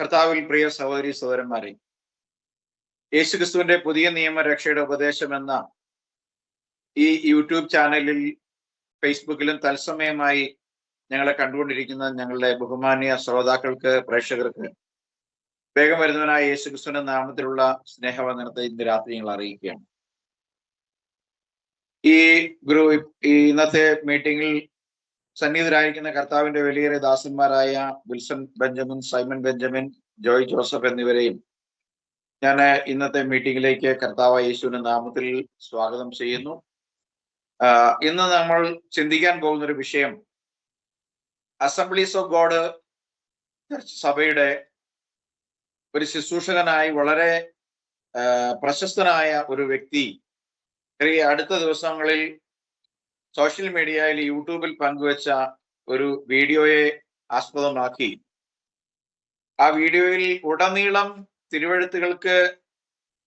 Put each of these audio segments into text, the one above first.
കർത്താവിൽ പ്രിയ സഹോദരി സഹോദരന്മാരെ, യേശുക്രിസ്തുവിന്റെ പുതിയ നിയമ രക്ഷയുടെ ഉപദേശം എന്ന ഈ യൂട്യൂബ് ചാനലിൽ ഫേസ്ബുക്കിലും തത്സമയമായി ഞങ്ങളെ കണ്ടുകൊണ്ടിരിക്കുന്ന ഞങ്ങളുടെ ബഹുമാന്യ ശ്രോതാക്കൾക്ക്, പ്രേക്ഷകർക്ക് വേഗം വരുന്നവനായ യേശുക്രിസ്തുവിന്റെ നാമത്തിലുള്ള സ്നേഹവന്ദനത്തെ ഇന്ന് രാത്രി ഞങ്ങൾ അറിയിക്കുകയാണ്. ഈ ഇന്നത്തെ മീറ്റിംഗിൽ സന്നിഹിതരായിരിക്കുന്ന കർത്താവിന്റെ വലിയ ദാസന്മാരായ Wilson Benjamin, Simon Benjamin, Joy Joseph എന്നിവരെയും ഞാൻ ഇന്നത്തെ മീറ്റിംഗിലേക്ക് കർത്താവ് യേശുവിന്റെ നാമത്തിൽ സ്വാഗതം ചെയ്യുന്നു. ഇന്ന് നമ്മൾ ചിന്തിക്കാൻ പോകുന്ന ഒരു വിഷയം, അസംബ്ലീസ് ഓഫ് ഗോഡ് സഭയുടെ ഒരു ശുശ്രൂഷകനായി വളരെ പ്രശസ്തനായ ഒരു വ്യക്തി ഈ അടുത്ത ദിവസങ്ങളിൽ സോഷ്യൽ മീഡിയയിൽ, യൂട്യൂബിൽ പങ്കുവെച്ച ഒരു വീഡിയോയെ ആസ്പദമാക്കി ആ വീഡിയോയിൽ ഉടനീളം തിരുവെഴുത്തുകൾക്ക്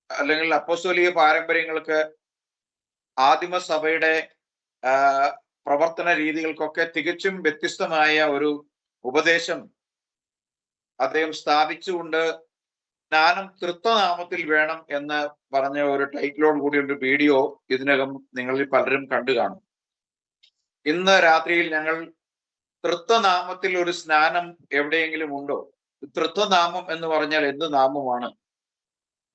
അല്ലെങ്കിൽ അപ്പോസ്തോലിക പാരമ്പര്യങ്ങൾക്ക്, ആദിമസഭയുടെ പ്രവർത്തന രീതികൾക്കൊക്കെ തികച്ചും വ്യത്യസ്തമായ ഒരു ഉപദേശം അദ്ദേഹം സ്ഥാപിച്ചുകൊണ്ട് ജ്ഞാനം തൃത്വനാമത്തിൽ വേണം എന്ന് പറഞ്ഞ ഒരു ടൈറ്റിലോട് കൂടി ഒരു വീഡിയോ ഇതിനകം നിങ്ങളിൽ പലരും കണ്ടു കാണും. ഇന്ന് രാത്രിയിൽ ഞങ്ങൾ തൃത്വനാമത്തിൽ ഒരു സ്നാനം എവിടെയെങ്കിലും ഉണ്ടോ, തൃത്വനാമം എന്ന് പറഞ്ഞാൽ എന്ത് നാമമാണ്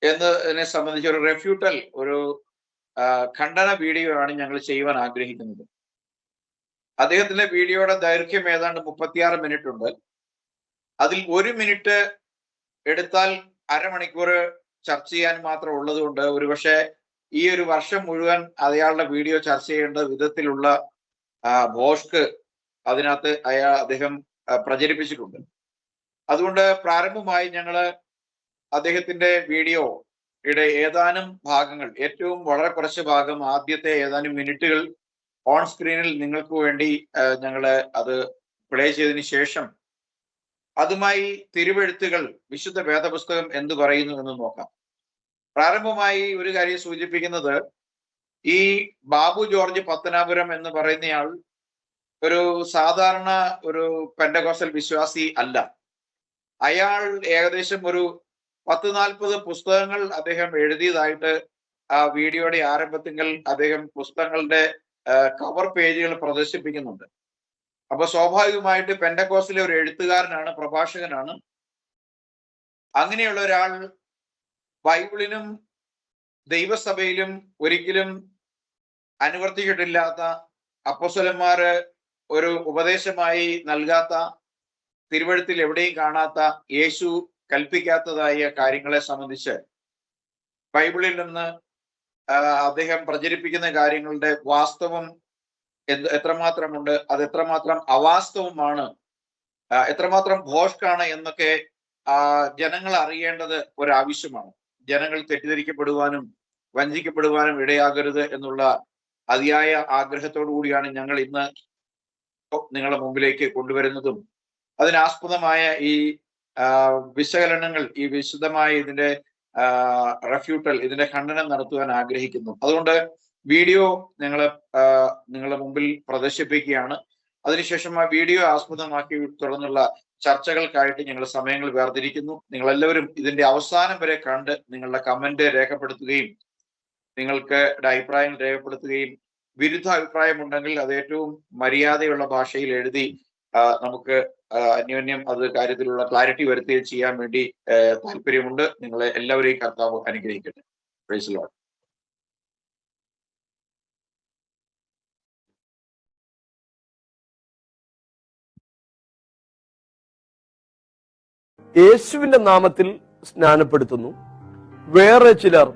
എന്നതിനെ സംബന്ധിച്ച് ഒരു റെഫ്യൂട്ടൽ, ഒരു ഖണ്ഡന വീഡിയോ ആണ് ഞങ്ങൾ ചെയ്യുവാൻ ആഗ്രഹിക്കുന്നത്. അദ്ദേഹത്തിന്റെ വീഡിയോയുടെ ദൈർഘ്യം ഏതാണ്ട് 36 മിനിറ്റ് ഉണ്ട്. അതിൽ 1 മിനിറ്റ് എടുത്താൽ അരമണിക്കൂർ ചർച്ച ചെയ്യാൻ മാത്രം ഉള്ളത് കൊണ്ട് ഒരുപക്ഷെ ഈ ഒരു വർഷം മുഴുവൻ അയാളുടെ വീഡിയോ ചർച്ച ചെയ്യേണ്ട വിധത്തിലുള്ള ഭോഷ്ക് അതിനകത്ത് അദ്ദേഹം പ്രചരിപ്പിച്ചിട്ടുണ്ട്. അതുകൊണ്ട് പ്രാരംഭമായി ഞങ്ങള് അദ്ദേഹത്തിന്റെ വീഡിയോയുടെ ഏതാനും ഭാഗങ്ങൾ, ഏറ്റവും വളരെ കുറച്ച് ഭാഗം, ആദ്യത്തെ ഏതാനും മിനിറ്റുകൾ ഓൺ സ്ക്രീനിൽ നിങ്ങൾക്ക് വേണ്ടി ഞങ്ങള് അത് പ്ലേ ചെയ്തതിന് ശേഷം അതുമായി തിരുവെഴുത്തുകൾ, വിശുദ്ധ വേദപുസ്തകം എന്ത് പറയുന്നു എന്ന് നോക്കാം. പ്രാരംഭമായി ഒരു കാര്യം സൂചിപ്പിക്കുന്നത്, ഈ ബാബു ജോർജ് പത്തനാപുരം എന്ന് പറയുന്നയാൾ ഒരു സാധാരണ ഒരു പെന്തക്കോസ്റ്റൽ വിശ്വാസി അല്ല. അയാൾ ഏകദേശം ഒരു 10-40 പുസ്തകങ്ങൾ അദ്ദേഹം എഴുതിയതായിട്ട് ആ വീഡിയോയുടെ ആരംഭത്തിൽ അദ്ദേഹം പുസ്തകങ്ങളുടെ കവർ പേജുകൾ പ്രദർശിപ്പിക്കുന്നുണ്ട്. അപ്പൊ സ്വാഭാവികമായിട്ട് പെന്തക്കോസ്റ്റിലെ ഒരു എഴുത്തുകാരനാണ്, പ്രഭാഷകനാണ്. അങ്ങനെയുള്ള ഒരാൾ ബൈബിളിനും ദൈവസഭയിലും ഒരിക്കലും അനുവർത്തിച്ചിട്ടില്ലാത്ത, അപ്പോസ്തലന്മാര് ഒരു ഉപദേശമായി നൽകാത്ത, തിരുവെഴുത്തിൽ എവിടെയും കാണാത്ത, യേശു കൽപ്പിക്കാത്തതായ കാര്യങ്ങളെ സംബന്ധിച്ച് ബൈബിളിൽ നിന്ന് അദ്ദേഹം പ്രചരിപ്പിക്കുന്ന കാര്യങ്ങളുടെ വാസ്തവം എത്രമാത്രമുണ്ട്, അത് എത്രമാത്രം അവാസ്തവമാണ്, എത്രമാത്രം ഭോഷ്കാണ് എന്നൊക്കെ ജനങ്ങൾ അറിയേണ്ടത് ഒരാവശ്യമാണ്. ജനങ്ങൾ തെറ്റിദ്ധരിക്കപ്പെടുവാനും വഞ്ചിക്കപ്പെടുവാനും ഇടയാകരുത് എന്നുള്ള അതിയായ ആഗ്രഹത്തോടു കൂടിയാണ് ഞങ്ങൾ ഇന്ന് നിങ്ങളുടെ മുമ്പിലേക്ക് കൊണ്ടുവരുന്നതും അതിനാസ്പദമായ ഈ വിശകലനങ്ങൾ, ഈ വിശദമായ ഇതിന്റെ റെഫ്യൂട്ടൽ, ഇതിന്റെ ഖണ്ഡനം നടത്തുവാൻ ആഗ്രഹിക്കുന്നു. അതുകൊണ്ട് വീഡിയോ നിങ്ങളുടെ മുമ്പിൽ പ്രദർശിപ്പിക്കുകയാണ്. അതിനുശേഷം ആ വീഡിയോ ആസ്പദമാക്കി തുടർന്നുള്ള ചർച്ചകൾക്കായിട്ട് ഞങ്ങൾ സമയങ്ങൾ വേർതിരിക്കുന്നു. നിങ്ങളെല്ലാവരും ഇതിന്റെ അവസാനം വരെ കണ്ട് നിങ്ങളുടെ കമന്റ് രേഖപ്പെടുത്തുകയും നിങ്ങൾക്ക് അഭിപ്രായങ്ങൾ രേഖപ്പെടുത്തുകയും വിരുദ്ധ അഭിപ്രായമുണ്ടെങ്കിൽ അത് ഏറ്റവും മര്യാദയുള്ള ഭാഷയിൽ എഴുതി നമുക്ക് അന്യോന്യം അത് കാര്യത്തിലുള്ള ക്ലാരിറ്റി വരുത്തുകയും ചെയ്യാൻ വേണ്ടി താല്പര്യമുണ്ട്. നിങ്ങളെ എല്ലാവരെയും കർത്താവ് അനുഗ്രഹിക്കട്ടെ. Price the Lord. യേശുവിന്റെ നാമത്തിൽ സ്നാനപ്പെടുത്തുന്നു. വേറെ ചിലർ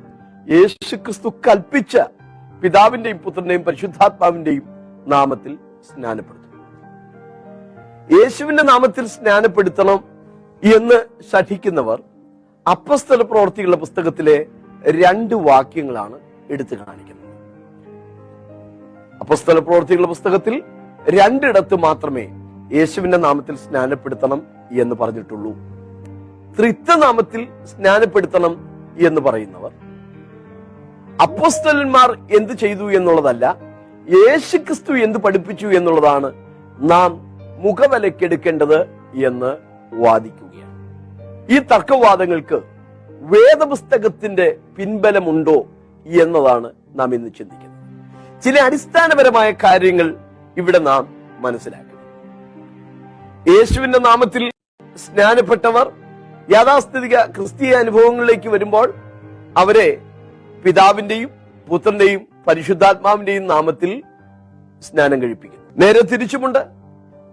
യേശുക്രിസ്തു കൽപ്പിച്ച പിതാവിന്റെയും പുത്രന്റെയും പരിശുദ്ധാത്മാവിന്റെയും നാമത്തിൽ സ്നാനപ്പെടുത്തുന്നു. യേശുവിന്റെ നാമത്തിൽ സ്നാനപ്പെടുത്തണം എന്ന് ശഠിക്കുന്നവർ അപ്പോസ്തല പ്രവൃത്തികളുടെ പുസ്തകത്തിലെ 2 വാക്യങ്ങളാണ് എടുത്തു കാണിക്കുന്നത്. അപ്പോസ്തല പ്രവൃത്തികളുടെ പുസ്തകത്തിൽ 2 ഇടത്ത് മാത്രമേ യേശുവിന്റെ നാമത്തിൽ സ്നാനപ്പെടുത്തണം എന്ന് പറഞ്ഞിട്ടുള്ളൂ. ത്രിത്വനാമത്തിൽ സ്നാനപ്പെടുത്തണം എന്ന് പറയുന്നവർ അപ്പോസ്തലന്മാർ എന്ത് ചെയ്തു എന്നുള്ളതല്ല, യേശുക്രിസ്തു എന്ത് പഠിപ്പിച്ചു എന്നുള്ളതാണ് നാം മുഖവിലക്കെടുക്കേണ്ടത് എന്ന് വാദിക്കുകയാണ്. ഈ തർക്കവാദങ്ങൾക്ക് വേദപുസ്തകത്തിന്റെ പിൻബലമുണ്ടോ എന്നതാണ് നാം ഇന്ന് ചിന്തിക്കുന്നത്. ചില അടിസ്ഥാനപരമായ കാര്യങ്ങൾ ഇവിടെ നാം മനസ്സിലാക്കണം. യേശുവിന്റെ നാമത്തിൽ സ്നാനപ്പെട്ടവർ യാഥാസ്ഥിതിക ക്രിസ്തീയ അനുഭവങ്ങളിലേക്ക് വരുമ്പോൾ അവരെ പിതാവിന്റെയും പുത്രന്റെയും പരിശുദ്ധാത്മാവിന്റെയും നാമത്തിൽ സ്നാനം കഴിപ്പിക്കുന്നു. നേരെ തിരിച്ചുമുണ്ട്.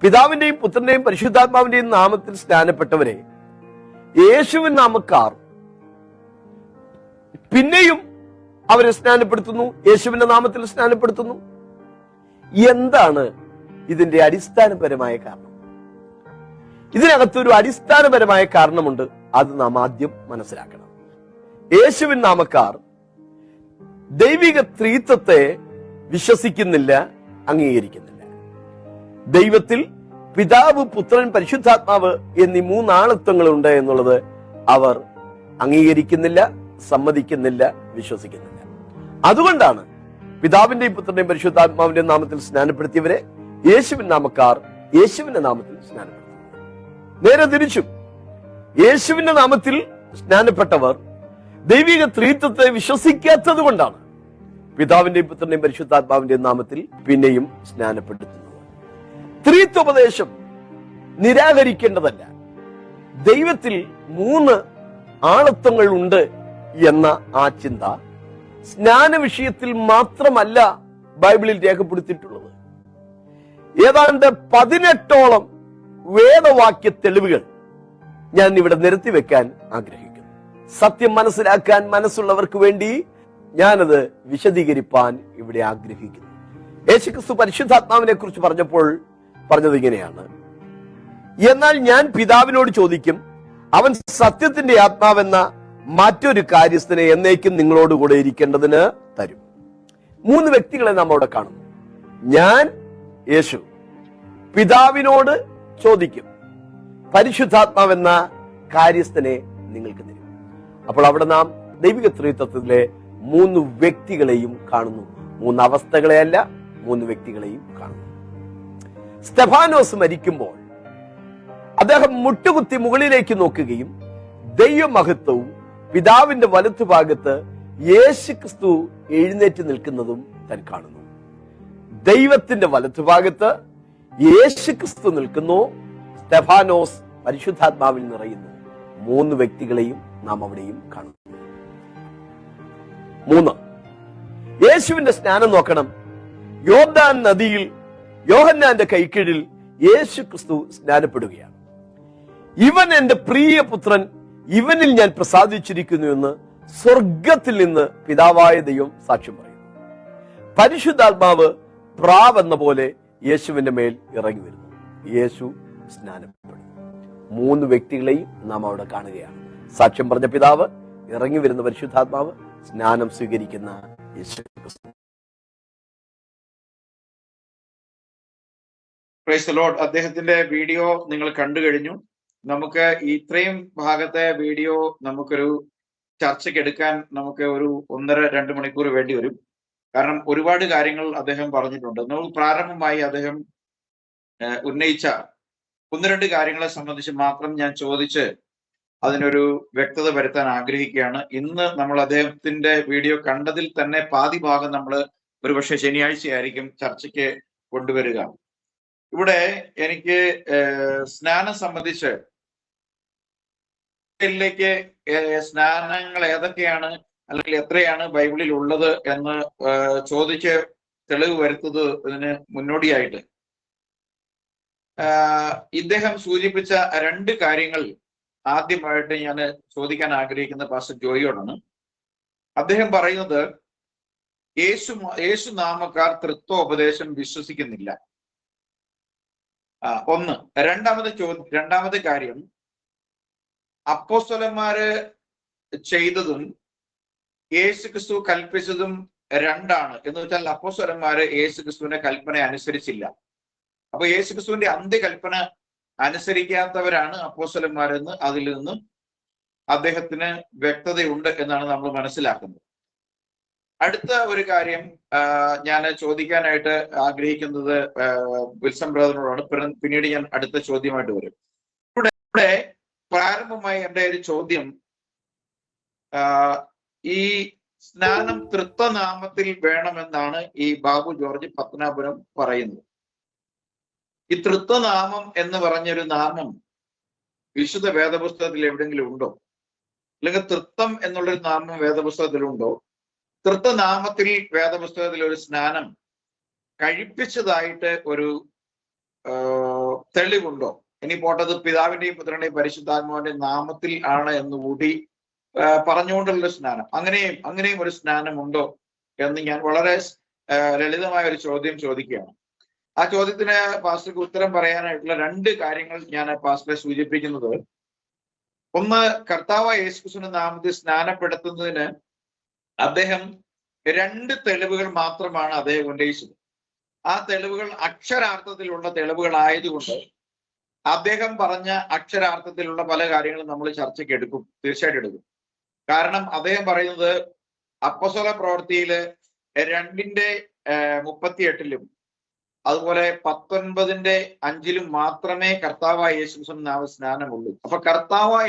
പിതാവിന്റെയും പുത്രന്റെയും പരിശുദ്ധാത്മാവിന്റെയും നാമത്തിൽ സ്നാനപ്പെട്ടവരെ യേശുവിൻ നാമക്കാർ പിന്നെയും അവരെ സ്നാനപ്പെടുത്തുന്നു, യേശുവിന്റെ നാമത്തിൽ സ്നാനപ്പെടുത്തുന്നു. എന്താണ് ഇതിന്റെ അടിസ്ഥാനപരമായ കാരണം? ഇതിനകത്തൊരു അടിസ്ഥാനപരമായ കാരണമുണ്ട്. അത് നാം ആദ്യം മനസ്സിലാക്കണം. യേശുവിൻ നാമക്കാർ ദൈവിക ത്രിത്വത്തെ വിശ്വസിക്കുന്നില്ല, അംഗീകരിക്കുന്നില്ല. ദൈവത്തിൽ പിതാവ്, പുത്രൻ, പരിശുദ്ധാത്മാവ് എന്നീ മൂന്നാളത്വങ്ങളുണ്ട് എന്നുള്ളത് അവർ അംഗീകരിക്കുന്നില്ല, സമ്മതിക്കുന്നില്ല, വിശ്വസിക്കുന്നില്ല. അതുകൊണ്ടാണ് പിതാവിന്റെയും പുത്രന്റെയും പരിശുദ്ധാത്മാവിന്റെയും നാമത്തിൽ സ്നാനപ്പെടുത്തിയവരെ യേശുവിൻ നാമക്കാർ യേശുവിന്റെ നാമത്തിൽ സ്നാനപ്പെടുത്തുന്നത്. നേരെ തിരിച്ചും യേശുവിന്റെ നാമത്തിൽ സ്നാനപ്പെട്ടവർ ദൈവിക ത്രിത്വത്തെ വിശ്വസിക്കാത്തത് കൊണ്ടാണ് പിതാവിന്റെയും പുത്രന്റെയും പരിശുദ്ധാത്മാവിന്റെയും നാമത്തിൽ പിന്നെയും സ്നാനപ്പെടുത്തുന്നത്. ത്രിത്വോപദേശം നിരാകരിക്കേണ്ടതല്ല. ദൈവത്തിൽ 3 ആളത്വങ്ങൾ ഉണ്ട് എന്ന ആ ചിന്ത സ്നാന വിഷയത്തിൽ മാത്രമല്ല ബൈബിളിൽ രേഖപ്പെടുത്തിയിട്ടുള്ളത്. ഏതാണ്ട് 18ഓളം വേദവാക്യ തെളിവുകൾ ഞാൻ ഇവിടെ നിരത്തി വെക്കാൻ ആഗ്രഹിക്കുന്നു. സത്യം മനസ്സിലാക്കാൻ മനസ്സുള്ളവർക്ക് വേണ്ടി ഞാനത് വിശദീകരിപ്പാൻ ഇവിടെ ആഗ്രഹിക്കുന്നു. യേശുക്രിസ്തു പരിശുദ്ധാത്മാവിനെ കുറിച്ച് പറഞ്ഞപ്പോൾ പറഞ്ഞത് ഇങ്ങനെയാണ്: എന്നാൽ ഞാൻ പിതാവിനോട് ചോദിക്കും, അവൻ സത്യത്തിന്റെ ആത്മാവെന്ന മറ്റൊരു കാര്യസ്ഥനെ എന്നേക്കും നിങ്ങളോടുകൂടെ ഇരിക്കേണ്ടതിന് തരും. 3 വ്യക്തികളെ നാം അവിടെ കാണുന്നു. ഞാൻ, യേശു, പിതാവിനോട് ചോദിക്കും, പരിശുദ്ധാത്മാവെന്ന കാര്യസ്ഥനെ നിങ്ങൾക്ക് തരും. അപ്പോൾ അവിടെ നാം ദൈവിക ത്രിത്വത്തിലെ 3 വ്യക്തികളെയും കാണുന്നു. 3 അവസ്ഥകളെയല്ല, 3 വ്യക്തികളെയും കാണുന്നു. സ്തെഫാനോസ് മരിക്കുമ്പോൾ അദ്ദേഹം മുട്ടുകുത്തി മുകളിലേക്ക് നോക്കുകയും ദൈവമഹത്വവും പിതാവിന്റെ വലത്തുഭാഗത്ത് യേശുക്രിസ്തു എഴുന്നേറ്റ് നിൽക്കുന്നതും താൻ കാണുന്നു. ദൈവത്തിന്റെ വലത്തുഭാഗത്ത് യേശുക്രിസ്തു നിൽക്കുന്നു. സ്തെഫാനോസ് പരിശുദ്ധാത്മാവിൽ നിറയുന്നു. 3 വ്യക്തികളെയും നാം അവിടെയും കാണുന്നു. 3, യേശുവിന്റെ സ്നാനം നോക്കണം. യോർദാൻ നദിയിൽ യോഹന്നാന്റെ കൈക്കീഴിൽ യേശു ക്രിസ്തു സ്നാനപ്പെടുകയാണ്. ഇവൻ എന്റെ പ്രിയപുത്രൻ, ഇവനിൽ ഞാൻ പ്രസാദിച്ചിരിക്കുന്നു എന്ന് സ്വർഗത്തിൽ നിന്ന് പിതാവായ ദൈവം സാക്ഷ്യം പറയുന്നു. പരിശുദ്ധാത്മാവ് പ്രാവെന്ന പോലെ യേശുവിന്റെ മേൽ ഇറങ്ങി വരുന്നു. യേശു സ്നാനപ്പെടുന്നു. 3 വ്യക്തികളെയും നാം അവിടെ കാണുകയാണ്. സാക്ഷ്യം പറഞ്ഞ പിതാവ്, ഇറങ്ങി വരുന്ന പരിശുദ്ധാത്മാവ്, സ്നാനം സ്വീകരിക്കുന്ന യേശു ക്രിസ്തു. Price the Lord. അദ്ദേഹത്തിന്റെ വീഡിയോ നിങ്ങൾ കണ്ടു കഴിഞ്ഞു. നമുക്ക് ഇത്രയും ഭാഗത്തെ വീഡിയോ നമുക്കൊരു ചർച്ചയ്ക്ക് എടുക്കാൻ നമുക്ക് ഒരു 1.5-2 മണിക്കൂർ വേണ്ടി വരും. കാരണം ഒരുപാട് കാര്യങ്ങൾ അദ്ദേഹം പറഞ്ഞിട്ടുണ്ട്. നമുക്ക് പ്രാരംഭമായി അദ്ദേഹം ഉന്നയിച്ച 1-2 കാര്യങ്ങളെ സംബന്ധിച്ച് മാത്രം ഞാൻ ചോദിച്ച് അതിനൊരു വ്യക്തത വരുത്താൻ ആഗ്രഹിക്കുകയാണ്. ഇന്ന് നമ്മൾ അദ്ദേഹത്തിന്റെ വീഡിയോ കണ്ടതിൽ തന്നെ പാതി ഭാഗം നമ്മൾ ഒരുപക്ഷെ ശനിയാഴ്ചയായിരിക്കും ചർച്ചയ്ക്ക് കൊണ്ടുവരിക. ഇവിടെ എനിക്ക് സ്നാനം സംബന്ധിച്ച് സ്നാനങ്ങൾ ഏതൊക്കെയാണ് അല്ലെങ്കിൽ എത്രയാണ് ബൈബിളിൽ ഉള്ളത് എന്ന് ചോദിച്ച് തെളിവ് വരുത്തുന്നതിന് മുന്നോടിയായിട്ട് ഇദ്ദേഹം സൂചിപ്പിച്ച 2 കാര്യങ്ങൾ ആദ്യമായിട്ട് ഞാൻ ചോദിക്കാൻ ആഗ്രഹിക്കുന്ന പാസ്റ്റർ ജോയിയോടാണ്. അദ്ദേഹം പറയുന്നത് യേശു നാമക്കാർ ത്രിത്വോപദേശം വിശ്വസിക്കുന്നില്ല. 1. രണ്ടാമത് കാര്യം, അപ്പോസ്തലന്മാര് ചെയ്തതും യേശുക്രിസ്തു കൽപ്പിച്ചതും 2ആണ്. എന്ന് വെച്ചാൽ അപ്പോസ്തലന്മാര് യേശുക്രിസ്തുവിന്റെ കൽപ്പന അനുസരിച്ചില്ല. അപ്പൊ യേശുക്രിസ്തുവിന്റെ അന്ത്യകൽപ്പന അനുസരിക്കാത്തവരാണ് അപ്പോസ്തലന്മാരെന്ന് അതിൽ നിന്ന് അദ്ദേഹത്തിന് വ്യക്തതയുണ്ട് എന്നാണ് നമ്മൾ മനസ്സിലാക്കുന്നത്. അടുത്ത ഒരു കാര്യം ഞാൻ ചോദിക്കാനായിട്ട് ആഗ്രഹിക്കുന്നത് വിൽസൺ ബ്രദറിനോടാണ്. പിന്നീട് ഞാൻ അടുത്ത ചോദ്യമായിട്ട് വരും. ഇവിടെ പ്രാരംഭ പ്രാരംഭമായി എൻ്റെ ഒരു ചോദ്യം, ഈ സ്നാനം തൃത്വനാമത്തിൽ വേണമെന്നാണ് ഈ ബാബു ജോർജ് പത്തനാപുരം പറയുന്നത്. ഈ തൃത്വനാമം എന്ന് പറഞ്ഞൊരു നാമം വിശുദ്ധ വേദപുസ്തകത്തിൽ എവിടെയെങ്കിലും ഉണ്ടോ? അല്ലെങ്കിൽ തൃത്വം എന്നുള്ളൊരു നാമം വേദപുസ്തകത്തിലുണ്ടോ? തൃത്വനാമത്തിൽ വേദപുസ്തകത്തിൽ ഒരു സ്നാനം കഴിപ്പിച്ചതായിട്ട് ഒരു തെളിവുണ്ടോ? ഇനി പോട്ടത് പിതാവിന്റെയും പുത്രന്റെയും പരിശുദ്ധാത്മാവിന്റെയും നാമത്തിൽ ആണ് എന്നുകൂടി പറഞ്ഞുകൊണ്ടുള്ള സ്നാനം, അങ്ങനെയും ഒരു സ്നാനം ഉണ്ടോ എന്ന് ഞാൻ വളരെ ലളിതമായ ഒരു ചോദ്യം ചോദിക്കുകയാണ്. ആ ചോദ്യത്തിന് പാസ്റ്റർക്ക് ഉത്തരം പറയാനായിട്ടുള്ള രണ്ട് കാര്യങ്ങൾ ഞാൻ പാസ്റ്ററെ സൂചിപ്പിക്കുന്നത്. ഒന്ന്, കർത്താവായ യേശുക്രിസ്തുവിന്റെ നാമത്തിൽ സ്നാനപ്പെടുത്തുന്നതിന് അദ്ദേഹം രണ്ട് തെളിവുകൾ മാത്രമാണ് അദ്ദേഹം ഉന്നയിച്ചത്. ആ തെളിവുകൾ അക്ഷരാർത്ഥത്തിലുള്ള തെളിവുകളായതുകൊണ്ട് അദ്ദേഹം പറഞ്ഞ അക്ഷരാർത്ഥത്തിലുള്ള പല കാര്യങ്ങളും നമ്മൾ ചർച്ചയ്ക്ക് എടുക്കും, തീർച്ചയായിട്ടും എടുക്കും. കാരണം അദ്ദേഹം പറയുന്നത് അപ്പോസ്തല പ്രവൃത്തിയില് 2:38 അതുപോലെ 19:5 മാത്രമേ കർത്താവായ യേശുക്രിസ്തുവിന്റെ നാമ സ്നാനമുള്ളൂ. അപ്പൊ കർത്താവായ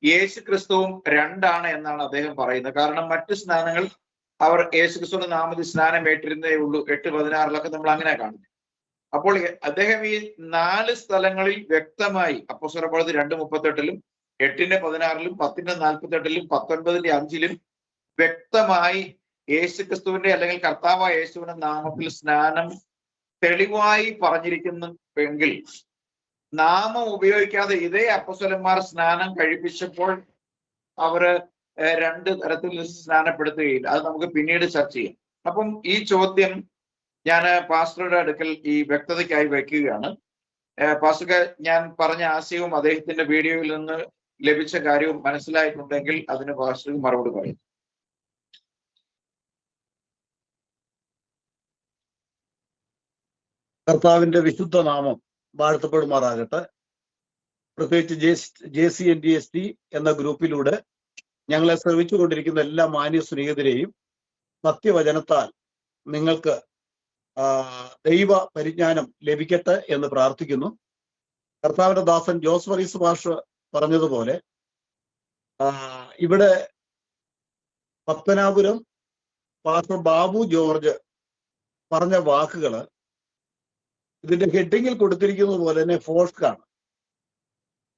യേശുക്രിസ്തുവും രണ്ടാണ് എന്നാണ് അദ്ദേഹം പറയുന്നത്. കാരണം മറ്റു സ്നാനങ്ങൾ അവർ യേശുക്രിസ്തുവിന്റെ നാമത്തിൽ സ്നാനം ഏറ്റിരുന്നേ ഉള്ളൂ. 8:16 നമ്മൾ അങ്ങനെ കാണുന്നത്. അപ്പോൾ അദ്ദേഹം ഈ 4 സ്ഥലങ്ങളിൽ വ്യക്തമായി അപ്പോസ്തല പ്രവൃത്തി 2:38, 8:16, 10:48, 19:5 വ്യക്തമായി യേശുക്രിസ്തുവിന്റെ അല്ലെങ്കിൽ കർത്താവായ യേശുവിന്റെ നാമത്തിൽ സ്നാനം തെളിവായി പറഞ്ഞിരിക്കുന്നുവെങ്കിൽ നാമം ഉപയോഗിക്കാതെ ഇതേ അപ്പോസ്തലന്മാർ സ്നാനം കഴിപ്പിച്ചപ്പോൾ അവര് 2 തരത്തിൽ സ്നാനപ്പെടുത്തുകയില്ല. അത് നമുക്ക് പിന്നീട് ചർച്ച ചെയ്യാം. അപ്പം ഈ ചോദ്യം ഞാൻ പാസ്റ്ററുടെ അടുക്കൽ ഈ വ്യക്തതയ്ക്കായി വയ്ക്കുകയാണ്. പാസ്റ്റർക്ക് ഞാൻ പറഞ്ഞ ആശയവും അദ്ദേഹത്തിന്റെ വീഡിയോയിൽ നിന്ന് ലഭിച്ച കാര്യവും മനസ്സിലായിട്ടുണ്ടെങ്കിൽ അതിന് പാസ്റ്റർക്ക് മറുപടി പറയും. കർത്താവിന്റെ വിശുദ്ധ നാമം വാഴ്ത്തപ്പെടുമാറാകട്ടെ. പ്രത്യേകിച്ച് JCNDST എന്ന ഗ്രൂപ്പിലൂടെ ഞങ്ങളെ ശ്രമിച്ചുകൊണ്ടിരിക്കുന്ന എല്ലാ മാന്യ സ്നേഹിതരെയും സത്യവചനത്താൽ നിങ്ങൾക്ക് ദൈവ പരിജ്ഞാനം ലഭിക്കട്ടെ എന്ന് പ്രാർത്ഥിക്കുന്നു. കർത്താവിന്റെ ദാസൻ ജോസ് മറീസ് പാഷ പറഞ്ഞതുപോലെ ഇവിടെ പത്തനാപുരം പാസ്റ്റർ ബാബു ജോർജ് പറഞ്ഞ വാക്കുകള് ഇതിന്റെ ഹെഡിങ്ങിൽ കൊടുത്തിരിക്കുന്നത് പോലെ തന്നെ ഫോഷ്കാണ്.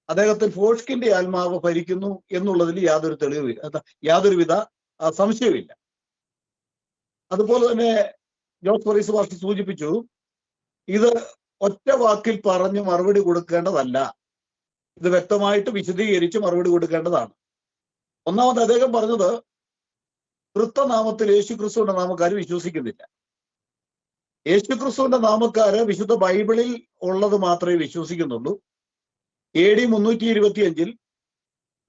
അദ്ദേഹത്തിന് ഫോഷ്കിന്റെ ആത്മാവ് ഭരിക്കുന്നു എന്നുള്ളതിൽ യാതൊരുവിധ സംശയവുമില്ല. അതുപോലെ തന്നെ ജോസ് മറീസ് പാസ്റ്റർ സൂചിപ്പിച്ചു, ഇത് ഒറ്റ വാക്കിൽ പറഞ്ഞു മറുപടി കൊടുക്കേണ്ടതല്ല, ഇത് വ്യക്തമായിട്ട് വിശദീകരിച്ച് മറുപടി കൊടുക്കേണ്ടതാണ്. ഒന്നാമത് അദ്ദേഹം പറഞ്ഞത് തൃത്വനാമത്തിൽ യേശുക്രിസ്തുവിന്റെ നാമക്കാർ വിശ്വസിക്കുന്നില്ല. യേശുക്രിസ്തുവിന്റെ നാമക്കാര് വിശുദ്ധ ബൈബിളിൽ ഉള്ളത് മാത്രമേ വിശ്വസിക്കുന്നുള്ളൂ. AD 325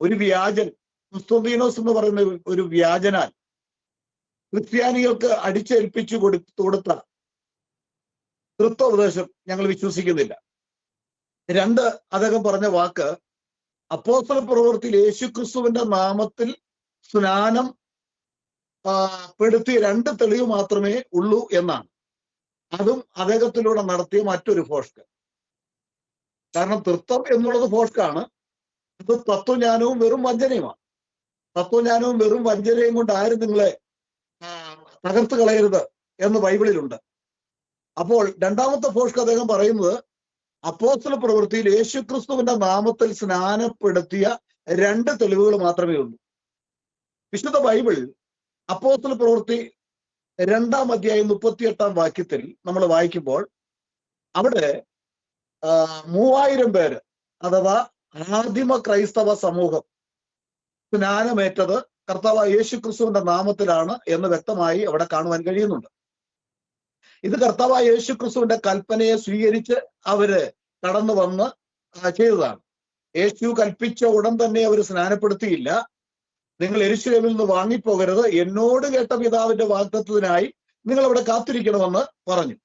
ഒരു വ്യാജൻ ക്രിസ്തുദീനോസ് എന്ന് പറയുന്ന ഒരു വ്യാജനാൽ ക്രിസ്ത്യാനികൾക്ക് അടിച്ചേൽപ്പിച്ചു കൊടുത്ത തൃത്വോപദേശം ഞങ്ങൾ വിശ്വസിക്കുന്നില്ല. 2, അദ്ദേഹം പറഞ്ഞ വാക്ക് അപ്പോസ്തല പ്രവൃത്തിയിൽ യേശുക്രിസ്തുവിന്റെ നാമത്തിൽ സ്നാനം പെടുത്തിയ 2 തെളിവ് മാത്രമേ ഉള്ളൂ എന്നാണ്. അതും അദ്ദേഹത്തിലൂടെ നടത്തിയ മറ്റൊരു ഫോഷ്ക്ക്. കാരണം തൃത്വം എന്നുള്ളത് ഫോഷ്ക്കാണ്. ഇത് തത്വജ്ഞാനവും വെറും വഞ്ചനയുമാണ്. തത്വജ്ഞാനവും വെറും വഞ്ചനയും കൊണ്ട് ആരും നിങ്ങളെ തകർത്ത് കളയരുത് എന്ന് ബൈബിളിലുണ്ട്. അപ്പോൾ രണ്ടാമത്തെ ഫോഷ്ക്ക് അദ്ദേഹം പറയുന്നത് അപ്പോസ്തല പ്രവൃത്തിയിൽ യേശുക്രിസ്തുവിന്റെ നാമത്തിൽ സ്നാനപ്പെടുത്തിയ 2 തെളിവുകൾ മാത്രമേ ഉള്ളൂ. വിശുദ്ധ ബൈബിൾ അപ്പോസ്തല പ്രവൃത്തി 2-ാം അധ്യായം 38-ാം വാക്യത്തിൽ നമ്മൾ വായിക്കുമ്പോൾ അവിടെ 3000 പേര് അഥവാ ആദിമ ക്രൈസ്തവ സമൂഹം സ്നാനമേറ്റത് കർത്താവായ യേശുക്രിസ്തുവിന്റെ നാമത്തിലാണ് എന്ന് വ്യക്തമായി അവിടെ കാണുവാൻ കഴിയുന്നുണ്ട്. ഇത് കർത്താവായ യേശുക്രിസ്തുവിന്റെ കൽപ്പനയെ സ്വീകരിച്ച് അവര് കടന്നു വന്ന് ചെയ്തതാണ്. യേശു കൽപ്പിച്ച ഉടൻ തന്നെ അവർ സ്നാനപ്പെടുത്തിയില്ല. നിങ്ങൾ യെരൂശലേമിൽ നിന്ന് വാങ്ങിപ്പോകരുത്, എന്നോട് കേട്ട പിതാവിന്റെ വാഗ്ദത്തത്തിനായി നിങ്ങൾ അവിടെ കാത്തിരിക്കണമെന്ന് പറഞ്ഞു.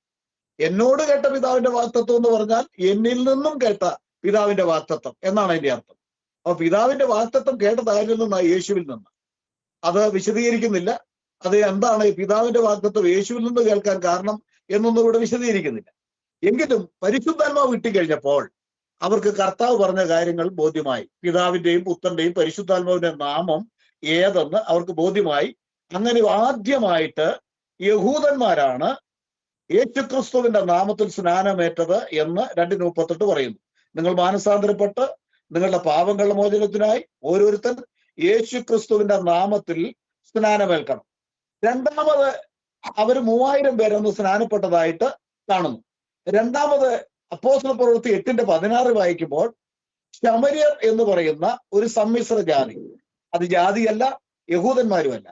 എന്നോട് കേട്ട പിതാവിന്റെ വാഗ്ദത്തം എന്ന് പറഞ്ഞാൽ എന്നിൽ നിന്നും കേട്ട പിതാവിന്റെ വാഗ്ദത്തം എന്നാണ് അതിന്റെ അർത്ഥം. അപ്പൊ പിതാവിന്റെ വാഗ്ദത്തം കേട്ടത് ആരിൽ നിന്നാണ്? യേശുവിൽ നിന്ന്. അത് വിശദീകരിക്കുന്നില്ല. അത് എന്താണ് പിതാവിന്റെ വാഗ്ദത്തം യേശുവിൽ നിന്ന് കേൾക്കാൻ കാരണം എന്നൊന്നും ഇവിടെ വിശദീകരിക്കുന്നില്ല. എങ്കിലും പരിശുദ്ധാത്മാവ് കിട്ടിക്കഴിഞ്ഞപ്പോൾ അവർക്ക് കർത്താവ് പറഞ്ഞ കാര്യങ്ങൾ ബോധ്യമായി. പിതാവിന്റെയും പുത്രന്റെയും പരിശുദ്ധാത്മാവിന്റെ നാമം ഏതെന്ന് അവർക്ക് ബോധ്യമായി. അങ്ങനെ ആദ്യമായിട്ട് യഹൂദന്മാരാണ് യേശുക്രിസ്തുവിന്റെ നാമത്തിൽ സ്നാനമേറ്റത് എന്ന് 2:38 പറയുന്നു. നിങ്ങൾ മാനസാന്തരപ്പെട്ട് നിങ്ങളുടെ പാപങ്ങളുടെ മോചനത്തിനായി ഓരോരുത്തർ യേശുക്രിസ്തുവിന്റെ നാമത്തിൽ സ്നാനമേൽക്കണം. രണ്ടാമത് അവർ 3000 പേരൊന്ന് സ്നാനപ്പെട്ടതായിട്ട് കാണുന്നു. രണ്ടാമത് അപ്പോസ്തല പ്രവൃത്തി 8:16 വായിക്കുമ്പോൾ ശമര്യർ എന്ന് പറയുന്ന ഒരു സമ്മിശ്ര ജാതി, അത് ജാതിയല്ല, യഹൂദന്മാരുമല്ല,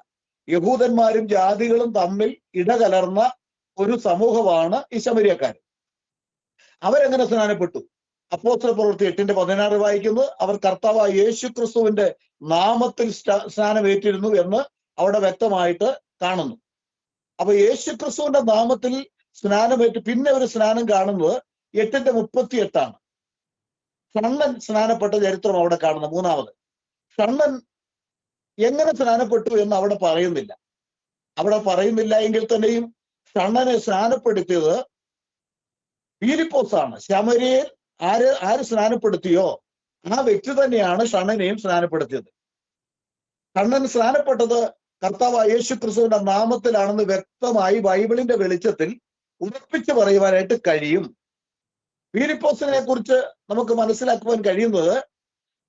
യഹൂദന്മാരും ജാതികളും തമ്മിൽ ഇടകലർന്ന ഒരു സമൂഹമാണ് ഈ ശമര്യക്കാർ. അവരെങ്ങനെ സ്നാനപ്പെട്ടു? അപ്പോസ്തല പ്രവൃത്തി 8:16 വായിക്കുന്നത് അവർ കർത്താവായ യേശുക്രിസ്തുവിന്റെ നാമത്തിൽ സ്നാനമേറ്റിരുന്നു എന്ന് അവിടെ വ്യക്തമായിട്ട് കാണുന്നു. അപ്പൊ യേശുക്രിസ്തുവിന്റെ നാമത്തിൽ സ്നാനമേറ്റ് പിന്നെ ഒരു സ്നാനം കാണുന്നത് 8:38 ഷണ്ണൻ സ്നാനപ്പെട്ട ചരിത്രം അവിടെ കാണുന്നു. മൂന്നാമത് ഷണ്ണൻ എങ്ങനെ സ്നാനപ്പെട്ടു എന്ന് അവിടെ പറയുന്നില്ല എങ്കിൽ തന്നെയും ഷണ്ണനെ സ്നാനപ്പെടുത്തിയത് ഫിലിപ്പോസ് ആണ്. ശമര്യയിൽ ആര് സ്നാനപ്പെടുത്തിയോ ആ വ്യക്തി തന്നെയാണ് ഷണ്ണനെയും സ്നാനപ്പെടുത്തിയത്. ഷണ്ണൻ സ്നാനപ്പെട്ടത് കർത്താവായ യേശുക്രിസ്തുവിന്റെ നാമത്തിലാണെന്ന് വ്യക്തമായി ബൈബിളിന്റെ വെളിച്ചത്തിൽ ഉറപ്പിച്ചു പറയുവാനായിട്ട് കഴിയും. ഫിലിപ്പോസിനെ കുറിച്ച് നമുക്ക് മനസ്സിലാക്കുവാൻ കഴിയുന്നത്,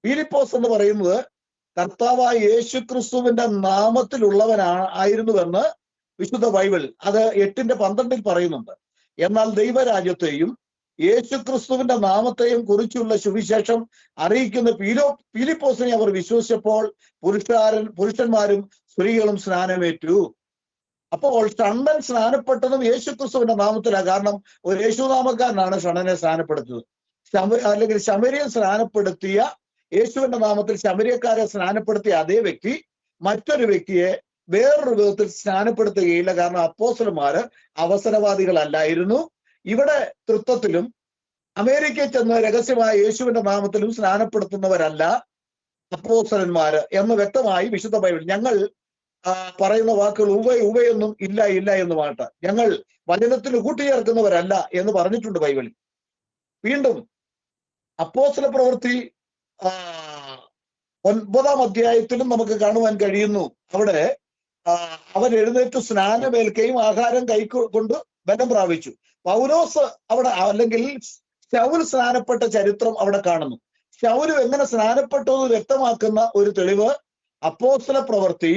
ഫിലിപ്പോസ് എന്ന് പറയുന്നത് കർത്താവായ യേശുക്രിസ്തുവിന്റെ നാമത്തിലുള്ളവനായിരുന്നുവെന്ന് വിശുദ്ധ ബൈബിൾ അത് 8:12 പറയുന്നുണ്ട്. എന്നാൽ ദൈവരാജ്യത്തെയും യേശുക്രിസ്തുവിന്റെ നാമത്തെയും കുറിച്ചുള്ള സുവിശേഷം അറിയിക്കുന്ന ഫിലിപ്പോസിനെ അവർ വിശ്വസിച്ചപ്പോൾ പുരുഷന്മാരും സ്ത്രീകളും സ്നാനമേറ്റു. അപ്പോൾ ഷണ്ണൻ സ്നാനപ്പെട്ടതും യേശുക്രിസ്തുവിന്റെ നാമത്തിലാണ്. കാരണം ഒരു യേശുനാമക്കാരനാണ് ഷണ്ണനെ സ്നാനപ്പെടുത്തിയത്. അല്ലെങ്കിൽ ശമര്യൻ സ്നാനപ്പെടുത്തിയ യേശുവിന്റെ നാമത്തിൽ ശമര്യക്കാരെ സ്നാനപ്പെടുത്തിയ അതേ വ്യക്തി മറ്റൊരു വ്യക്തിയെ വേറൊരു വിധത്തിൽ സ്നാനപ്പെടുത്തുകയില്ല. കാരണം അപ്പോസ്തലന്മാര് അവസരവാദികളല്ലായിരുന്നു. ഇവിടെ തൃത്വത്തിലും അമേരിക്കയിൽ ചെന്ന് രഹസ്യമായ യേശുവിന്റെ നാമത്തിലും സ്നാനപ്പെടുത്തുന്നവരല്ല അപ്പോസ്തലന്മാര് എന്ന് വ്യക്തമായി വിശുദ്ധ ബൈബിൾ. ഞങ്ങൾ പറയുന്ന വാക്കുകൾ ഉവയൊന്നും ഇല്ല എന്നുമായിട്ട് ഞങ്ങൾ വചനത്തിൽ കൂട്ടിച്ചേർക്കുന്നവരല്ല എന്ന് പറഞ്ഞിട്ടുണ്ട് ബൈബിളിൽ. വീണ്ടും അപ്പോസ്തല പ്രവൃത്തി 9-ാം അധ്യായത്തിലും നമുക്ക് കാണുവാൻ കഴിയുന്നു. അവിടെ അവൻ എഴുന്നേറ്റ് സ്നാനമേൽക്കുകയും ആഹാരം കൈക്കൊണ്ട് ബലം പ്രാപിച്ചു. പൗലോസ് അവിടെ, അല്ലെങ്കിൽ ശൗൽ സ്നാനപ്പെട്ട ചരിത്രം അവിടെ കാണുന്നു. ശൗല് എങ്ങനെ സ്നാനപ്പെട്ടത് വ്യക്തമാക്കുന്ന ഒരു തെളിവ് അപ്പോസ്തല പ്രവൃത്തി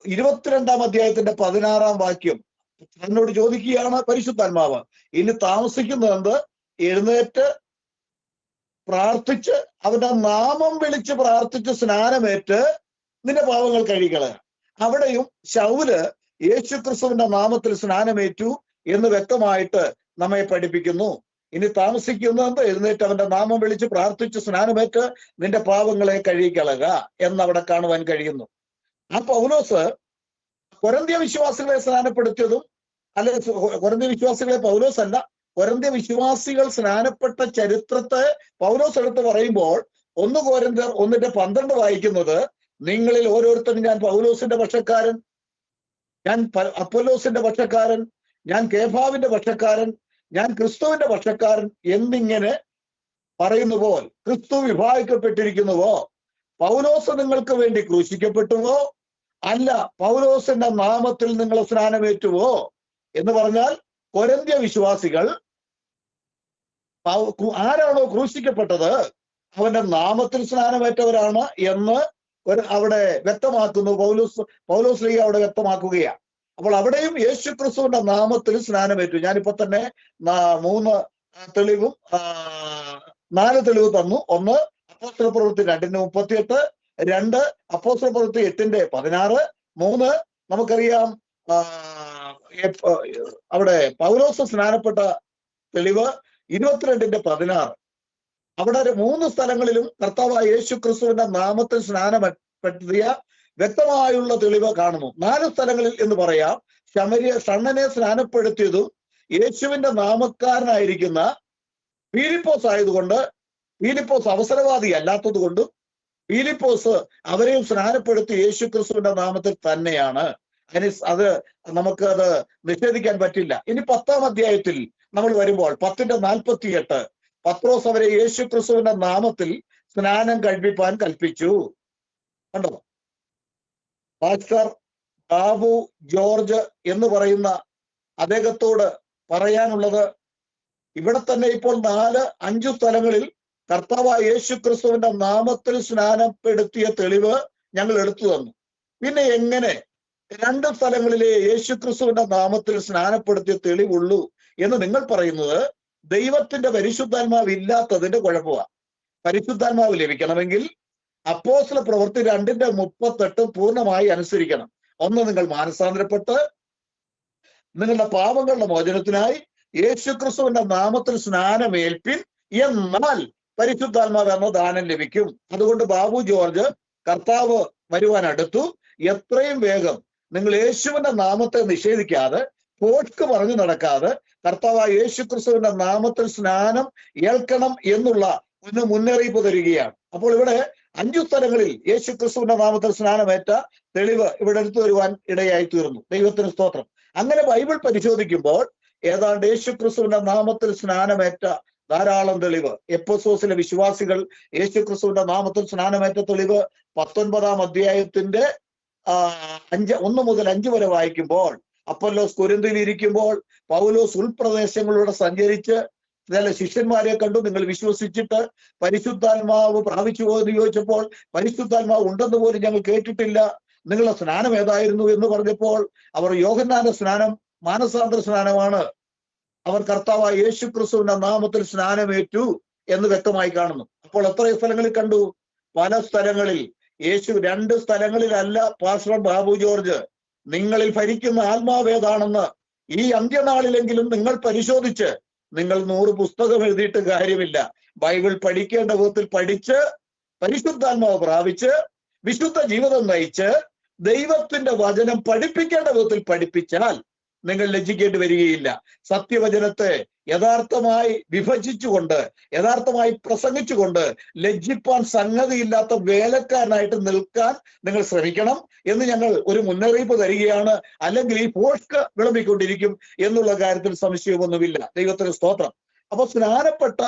22-ാം അധ്യായത്തിന്റെ 16-ാം വാക്യം. എന്നോട് ചോദിക്കുകയാണ് പരിശുദ്ധാത്മാവ്, ഇനി താമസിക്കുന്നത് എഴുന്നേറ്റ് പ്രാർത്ഥിച്ച് അവന്റെ നാമം വിളിച്ച് പ്രാർത്ഥിച്ച് സ്നാനമേറ്റ് നിന്റെ പാവങ്ങൾ കഴുകിക്കളയുക. അവിടെയും ശൗല് യേശുക്രിസ്തുവിന്റെ നാമത്തിൽ സ്നാനമേറ്റു എന്ന് വ്യക്തമായിട്ട് നമ്മെ പഠിപ്പിക്കുന്നു. ഇനി താമസിക്കുന്നത് എഴുന്നേറ്റ് അവന്റെ നാമം വിളിച്ച് പ്രാർത്ഥിച്ച് സ്നാനമേറ്റ് നിന്റെ പാവങ്ങളെ കഴുകിക്കളയുക എന്നവിടെ കാണുവാൻ കഴിയുന്നു. ആ പൗലോസ് കൊരിന്ത്യ വിശ്വാസികളെ സ്നാനപ്പെടുത്തിയതും, അല്ലെങ്കിൽ കൊരിന്ത്യ വിശ്വാസികളെ പൗലോസ് അല്ല, കൊരിന്ത്യ വിശ്വാസികൾ സ്നാനപ്പെട്ട ചരിത്രത്തെ പൗലോസ് എടുത്ത് പറയുമ്പോൾ 1 കൊരിന്ത്യർ 1:12 വായിക്കുന്നത്, നിങ്ങളിൽ ഓരോരുത്തരും ഞാൻ പൗലോസിന്റെ പക്ഷക്കാരൻ, ഞാൻ അപ്പൊല്ലോസിന്റെ പക്ഷക്കാരൻ, ഞാൻ കേഫാവിന്റെ പക്ഷക്കാരൻ, ഞാൻ ക്രിസ്തുവിന്റെ പക്ഷക്കാരൻ എന്നിങ്ങനെ പറയുന്നുവോ, ക്രിസ്തു വിഭാഗിക്കപ്പെട്ടിരിക്കുന്നുവോ, പൗലോസ് നിങ്ങൾക്ക് വേണ്ടി ക്രൂശിക്കപ്പെട്ടുവോ, അല്ല പൗലോസിന്റെ നാമത്തിൽ നിങ്ങൾ സ്നാനമേറ്റുവോ എന്ന് പറഞ്ഞാൽ കൊരിന്ത്യ വിശ്വാസികൾ ആരാണോ ക്രൂശിക്കപ്പെട്ടത് അവന്റെ നാമത്തിൽ സ്നാനമേറ്റവരാണ് എന്ന് അവിടെ വ്യക്തമാക്കുന്നു. പൗലോസ് ലീഗ അവിടെ വ്യക്തമാക്കുകയാണ്. അപ്പോൾ അവിടെയും യേശുക്രിസ്തുവിന്റെ നാമത്തിൽ സ്നാനമേറ്റു. ഞാനിപ്പോ തന്നെ 4 തെളിവ് തന്നു. 1 അപ്പോസ്തല പ്രവൃത്തി 2:38, 2 അപ്പോസ്തല പ്രവൃത്തി 8:16, 3 നമുക്കറിയാം അവിടെ പൗലോസ് സ്നാനപ്പെട്ട തെളിവ് 22:16. അവിടെ 3 സ്ഥലങ്ങളിലും കർത്താവായ യേശുക്രിസ്തുവിന്റെ നാമത്തിൽ സ്നാനപ്പെടുത്തിയ വ്യക്തമായുള്ള തെളിവ് കാണുന്നു. 4 സ്ഥലങ്ങളിൽ എന്ന് പറയാം ഷണ്ണനെ സ്നാനപ്പെടുത്തിയതും യേശുവിന്റെ നാമക്കാരനായിരിക്കുന്ന ഫിലിപ്പോസ് ആയതുകൊണ്ട്, ഫിലിപ്പോസ് അവസരവാദി അല്ലാത്തത് കൊണ്ടും ഫിലിപ്പോസ് അവരെയും സ്നാനപ്പെടുത്തി യേശുക്രിസ്തുവിന്റെ നാമത്തിൽ തന്നെയാണ്. അത് നമുക്കത് നിഷേധിക്കാൻ പറ്റില്ല. ഇനി 10-ാം അധ്യായത്തിൽ നമ്മൾ വരുമ്പോൾ 10:48 പത്രോസ് അവരെ യേശു ക്രിസ്തുവിന്റെ നാമത്തിൽ സ്നാനം കഴിപ്പിപ്പാൻ കൽപ്പിച്ചു. കണ്ടോ? പാസ്റ്റർ ബാബു ജോർജ് എന്ന് പറയുന്ന അദ്ദേഹത്തോട് പറയാനുള്ളത്, ഇവിടെ തന്നെ ഇപ്പോൾ 4-5 സ്ഥലങ്ങളിൽ കർത്താവായ യേശു ക്രിസ്തുവിന്റെ നാമത്തിൽ സ്നാനപ്പെടുത്തിയ തെളിവ് ഞങ്ങൾ എടുത്തു തന്നു. പിന്നെ എങ്ങനെ 2 സ്ഥലങ്ങളിലെ യേശു ക്രിസ്തുവിന്റെ നാമത്തിൽ സ്നാനപ്പെടുത്തിയ തെളിവുള്ളൂ എന്ന് നിങ്ങൾ പറയുന്നത് ദൈവത്തിന്റെ പരിശുദ്ധാത്മാവ് ഇല്ലാത്തതിന്റെ കുഴപ്പമാണ്. പരിശുദ്ധാത്മാവ് ലഭിക്കണമെങ്കിൽ അപ്പോസ്തല പ്രവൃത്തി 2:38 പൂർണ്ണമായി അനുസരിക്കണം. ഒന്ന്, നിങ്ങൾ മാനസാന്തരപ്പെട്ട് നിങ്ങളുടെ പാപങ്ങളുടെ മോചനത്തിനായി യേശുക്രിസ്തുവിന്റെ നാമത്തിൽ സ്നാനമേൽപ്പിൻ, എന്നാൽ പരിശുദ്ധാത്മാവ് എന്ന ദാനം ലഭിക്കും. അതുകൊണ്ട് ബാബു ജോർജ്, കർത്താവ് വരുവാൻ അടുത്തു, എത്രയും വേഗം നിങ്ങൾ യേശുവിന്റെ നാമത്തെ നിഷേധിക്കാതെ, പോഷ്ക്ക് പറഞ്ഞു നടക്കാതെ കർത്താവായ യേശുക്രിസ്തുവിന്റെ നാമത്തിൽ സ്നാനം ഏൽക്കണം എന്നുള്ള ഒരു മുന്നറിയിപ്പ് തരികയാണ്. അപ്പോൾ ഇവിടെ 5 സ്ഥലങ്ങളിൽ യേശുക്രിസ്തുവിന്റെ നാമത്തിൽ സ്നാനമേറ്റ തെളിവ് ഇവിടെ എടുത്തു വരുവാൻ ഇടയായി തീർന്നു. ദൈവത്തിന് സ്തോത്രം. അങ്ങനെ ബൈബിൾ പരിശോധിക്കുമ്പോൾ ഏതാണ്ട് യേശുക്രിസ്തുവിന്റെ നാമത്തിൽ സ്നാനമേറ്റ ധാരാളം തെളിവ്. എഫെസോസിലെ വിശ്വാസികൾ യേശുക്രിസ്തുവിന്റെ നാമത്തിൽ സ്നാനമേറ്റ തെളിവ് 19-ാം അധ്യായത്തിന്റെ 1 മുതൽ 5 വരെ വായിക്കുമ്പോൾ, അപ്പൊല്ലോസ് കൊരിന്തിൽ ഇരിക്കുമ്പോൾ പൗലോസ് ഉൾപ്രദേശങ്ങളിലൂടെ സഞ്ചരിച്ച് ചില ശിഷ്യന്മാരെ കണ്ടു. നിങ്ങൾ വിശ്വസിച്ചിട്ട് പരിശുദ്ധാത്മാവ് പ്രാപിച്ചു പോയെന്ന് ചോദിച്ചപ്പോൾ, പരിശുദ്ധാത്മാവ് ഉണ്ടെന്ന് പോലും ഞങ്ങൾ കേട്ടിട്ടില്ല, നിങ്ങളുടെ സ്നാനം ഏതായിരുന്നു എന്ന് പറഞ്ഞപ്പോൾ അവർ യോഹന്നാന്റെ സ്നാനം മാനസാന്തര സ്നാനമാണ്, അവർ കർത്താവായ യേശു ക്രിസ്തുവിന്റെ നാമത്തിൽ സ്നാനമേറ്റു എന്ന് വ്യക്തമായി കാണുന്നു. അപ്പോൾ എത്ര സ്ഥലങ്ങളിൽ കണ്ടു? പല സ്ഥലങ്ങളിൽ. യേശു 2 സ്ഥലങ്ങളിലല്ല പാസ്റ്റർ ബാബു ജോർജ്, നിങ്ങളിൽ ഭരിക്കുന്ന ആത്മാവേതാണെന്ന് ഈ അന്ത്യനാളിലെങ്കിലും നിങ്ങൾ പരിശോധിച്ച്, നിങ്ങൾ 100 പുസ്തകം എഴുതിയിട്ട് കാര്യമില്ല, ബൈബിൾ പഠിക്കേണ്ട വിധത്തിൽ പഠിച്ച് പരിശുദ്ധാത്മാവ് പ്രാപിച്ച് വിശുദ്ധ ജീവിതം നയിച്ച് ദൈവത്തിന്റെ വചനം പഠിപ്പിക്കേണ്ട വിധത്തിൽ പഠിപ്പിച്ചാൽ നിങ്ങൾ ലജ്ജിക്കേണ്ടി വരികയില്ല. സത്യവചനത്തെ യഥാർത്ഥമായി വിഭജിച്ചുകൊണ്ട്, യഥാർത്ഥമായി പ്രസംഗിച്ചുകൊണ്ട് ലജ്ജിപ്പാൻ സംഗതിയില്ലാത്ത വേലക്കാരനായിട്ട് നിൽക്കാൻ നിങ്ങൾ ശ്രമിക്കണം എന്ന് ഞങ്ങൾ ഒരു മുന്നറിയിപ്പ് തരികയാണ്. അല്ലെങ്കിൽ ഈ പോഷ്ക്ക് വിളമ്പിക്കൊണ്ടിരിക്കും എന്നുള്ള കാര്യത്തിൽ സംശയമൊന്നുമില്ല. ദൈവത്തിന് സ്തോത്രം. അപ്പൊ സ്നാനപ്പെട്ട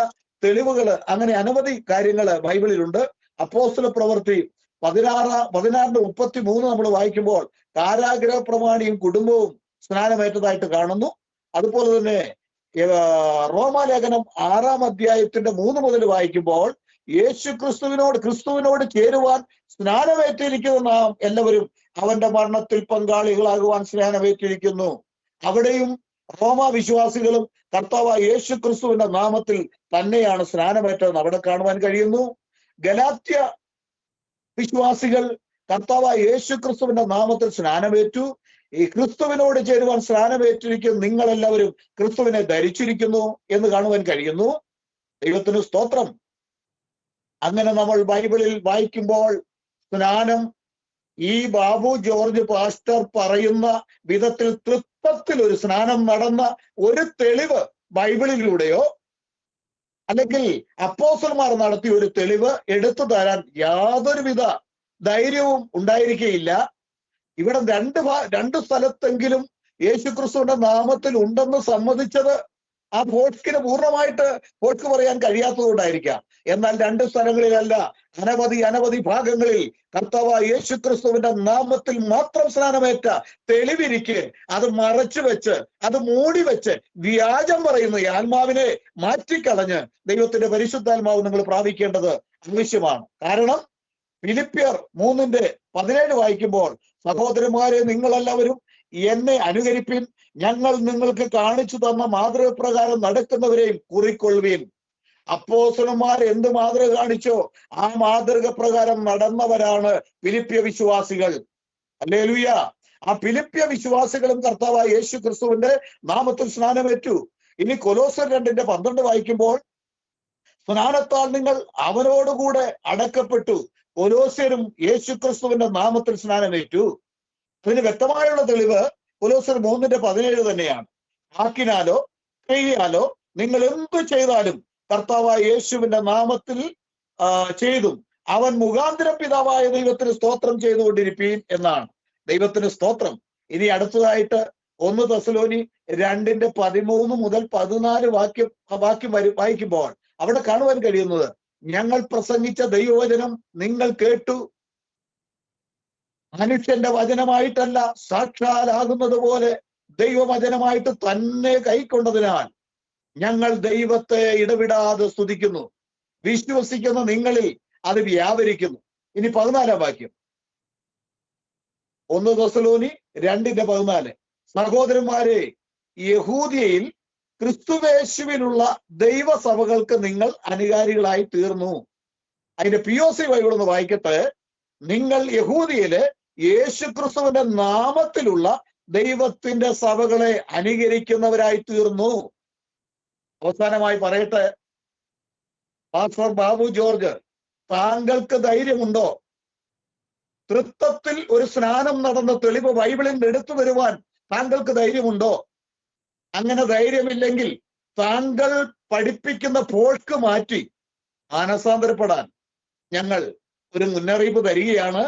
തെളിവുകൾ അങ്ങനെ അനവധി കാര്യങ്ങൾ ബൈബിളിലുണ്ട്. അപ്പോസ്തല പ്രവൃത്തി 16:33 നമ്മൾ വായിക്കുമ്പോൾ കാരാഗ്രഹ പ്രമാണിയും കുടുംബവും സ്നാനമേറ്റതായിട്ട് കാണുന്നു. അതുപോലെ തന്നെ റോമാലേഖനം 6-ാം അധ്യായത്തിന്റെ 3 മുതൽ വായിക്കുമ്പോൾ ക്രിസ്തുവിനോട് ചേരുവാൻ സ്നാനമേറ്റിരിക്കുന്ന നാം എല്ലാവരും അവന്റെ മരണത്തിൽ പങ്കാളികളാകുവാൻ സ്നാനമേറ്റിരിക്കുന്നു. അവിടെയും റോമാ വിശ്വാസികളും കർത്താവായ യേശു ക്രിസ്തുവിന്റെ നാമത്തിൽ തന്നെയാണ് സ്നാനമേറ്റതെന്ന് അവിടെ കാണുവാൻ കഴിയുന്നു. ഗലാത്യ വിശ്വാസികൾ കർത്താവായ യേശു ക്രിസ്തുവിന്റെ നാമത്തിൽ സ്നാനമേറ്റു. ഈ ക്രിസ്തുവിനോട് ചേരുവാൻ സ്നാനമേറ്റിരിക്കുന്ന നിങ്ങളെല്ലാവരും ക്രിസ്തുവിനെ ധരിച്ചിരിക്കുന്നു എന്ന് കാണുവാൻ കഴിയുന്നു. ദൈവത്തിന് സ്തോത്രം. അങ്ങനെ നമ്മൾ ബൈബിളിൽ വായിക്കുമ്പോൾ സ്നാനം ഈ ബാബു ജോർജ് പാസ്റ്റർ പറയുന്ന വിധത്തിൽ തൃത്വത്തിൽ ഒരു സ്നാനം നടന്ന ഒരു തെളിവ് ബൈബിളിലൂടെയോ അല്ലെങ്കിൽ അപ്പോസ്തലന്മാർ നടത്തിയ ഒരു തെളിവ് എടുത്തു തരാൻ യാതൊരുവിധ ധൈര്യവും ഉണ്ടായിരിക്കുകയില്ല. ഇവിടെ 2 സ്ഥലത്തെങ്കിലും യേശുക്രിസ്തുവിന്റെ നാമത്തിൽ ഉണ്ടെന്ന് സമ്മതിച്ചത് ആ ഫോഷ്കിന് പൂർണ്ണമായിട്ട് ഫോഷ്ക്ക് പറയാൻ കഴിയാത്തതുകൊണ്ടായിരിക്കാം. എന്നാൽ 2 സ്ഥലങ്ങളിലല്ല, അനവധി ഭാഗങ്ങളിൽ കർത്താവായ യേശുക്രിസ്തുവിന്റെ നാമത്തിൽ മാത്രം സ്നാനമേറ്റ തെളിവിരിക്കെ അത് മറച്ചു വെച്ച്, അത് മൂടി വെച്ച് വ്യാജം പറയുന്ന ഈ ആത്മാവിനെ മാറ്റിക്കളഞ്ഞ് ദൈവത്തിന്റെ പരിശുദ്ധാത്മാവ് നിങ്ങൾ പ്രാപിക്കേണ്ടത് ആവശ്യമാണ്. കാരണം ഫിലിപ്പിയർ 3:17 വായിക്കുമ്പോൾ, സഹോദരന്മാരെ നിങ്ങളെല്ലാവരും എന്നെ അനുകരിപ്പിൻ, ഞങ്ങൾ നിങ്ങൾക്ക് കാണിച്ചു തന്ന മാതൃക പ്രകാരം നടക്കുന്നവരെയും കുറിക്കൊള്ളുവീൻ. അപ്പോസ്തലന്മാർ എന്ത് മാതൃക കാണിച്ചോ ആ മാതൃക പ്രകാരം നടന്നവരാണ് ഫിലിപ്പിയ വിശ്വാസികൾ. ഹല്ലേലൂയ. ആ ഫിലിപ്പിയ വിശ്വാസികളും കർത്താവായ യേശു ക്രിസ്തുവിന്റെ നാമത്തിൽ സ്നാനമേറ്റു. ഇനി കൊലോസ്യർ 2:12 വായിക്കുമ്പോൾ, സ്നാനത്താൽ നിങ്ങൾ അവനോടുകൂടെ അടക്കപ്പെട്ടു. കൊലോസ്യരും യേശു ക്രിസ്തുവിന്റെ നാമത്തിൽ സ്നാനമേറ്റു. അതിന് വ്യക്തമായുള്ള തെളിവ് കൊലോസ്യർ 3:17 തന്നെയാണ്. വാക്കിനാലോ ക്രിയയാലോ നിങ്ങൾ എന്തു ചെയ്താലും കർത്താവായ യേശുവിന്റെ നാമത്തിൽ ചെയ്തും അവൻ മുഖാന്തരം പിതാവായ ദൈവത്തിന് സ്തോത്രം ചെയ്തുകൊണ്ടിരിപ്പീൻ എന്നാണ്. ദൈവത്തിന് സ്തോത്രം. ഇനി അടുത്തതായിട്ട് 1 തെസ്സലോനി 2:13 മുതൽ 14 വാക്യം വായിക്കുമ്പോൾ അവിടെ കാണുവാൻ കഴിയുന്നത്, ഞങ്ങൾ പ്രസംഗിച്ച ദൈവവചനം നിങ്ങൾ കേട്ടു, മനുഷ്യന്റെ വചനമായിട്ടല്ല, സാക്ഷാലാകുന്നത് പോലെ ദൈവവചനമായിട്ട് തന്നെ കൈക്കൊണ്ടതിനാൽ ഞങ്ങൾ ദൈവത്തെ ഇടവിടാതെ സ്തുതിക്കുന്നു. വിശ്വസിക്കുന്ന നിങ്ങളിൽ അത് വ്യാപരിക്കുന്നു. ഇനി 14 വാക്യം, 1 തെസ്സലോനി 2:14. സഹോദരന്മാരെ, യഹൂദിയയിൽ ക്രിസ്തുവേശുവിലുള്ള ദൈവസഭകൾക്ക് നിങ്ങൾ അനുകാരികളായി തീർന്നു. അതിന്റെ POC ബൈബിൾ ഒന്ന് വായിക്കട്ടെ. നിങ്ങൾ യഹൂദിയിലെ യേശു ക്രിസ്തുവിന്റെ നാമത്തിലുള്ള ദൈവത്തിന്റെ സഭകളെ അനുകരിക്കുന്നവരായി തീർന്നു. അവസാനമായി പറയട്ടെ, പാസ്റ്റർ ബാബു ജോർജ്, താങ്കൾക്ക് ധൈര്യമുണ്ടോ തൃത്വത്തിൽ ഒരു സ്നാനം നടന്ന തെളിവ് ബൈബിളിൽ നിന്ന് എടുത്തു വരുവാൻ? താങ്കൾക്ക് ധൈര്യമുണ്ടോ? അങ്ങനെ ധൈര്യമില്ലെങ്കിൽ താങ്കൾ പഠിപ്പിക്കുന്ന പോൾക്ക് മാറ്റി മാനസാന്തരപ്പെടാൻ ഞങ്ങൾ ഒരു മുന്നറിയിപ്പ് തരികയാണ്.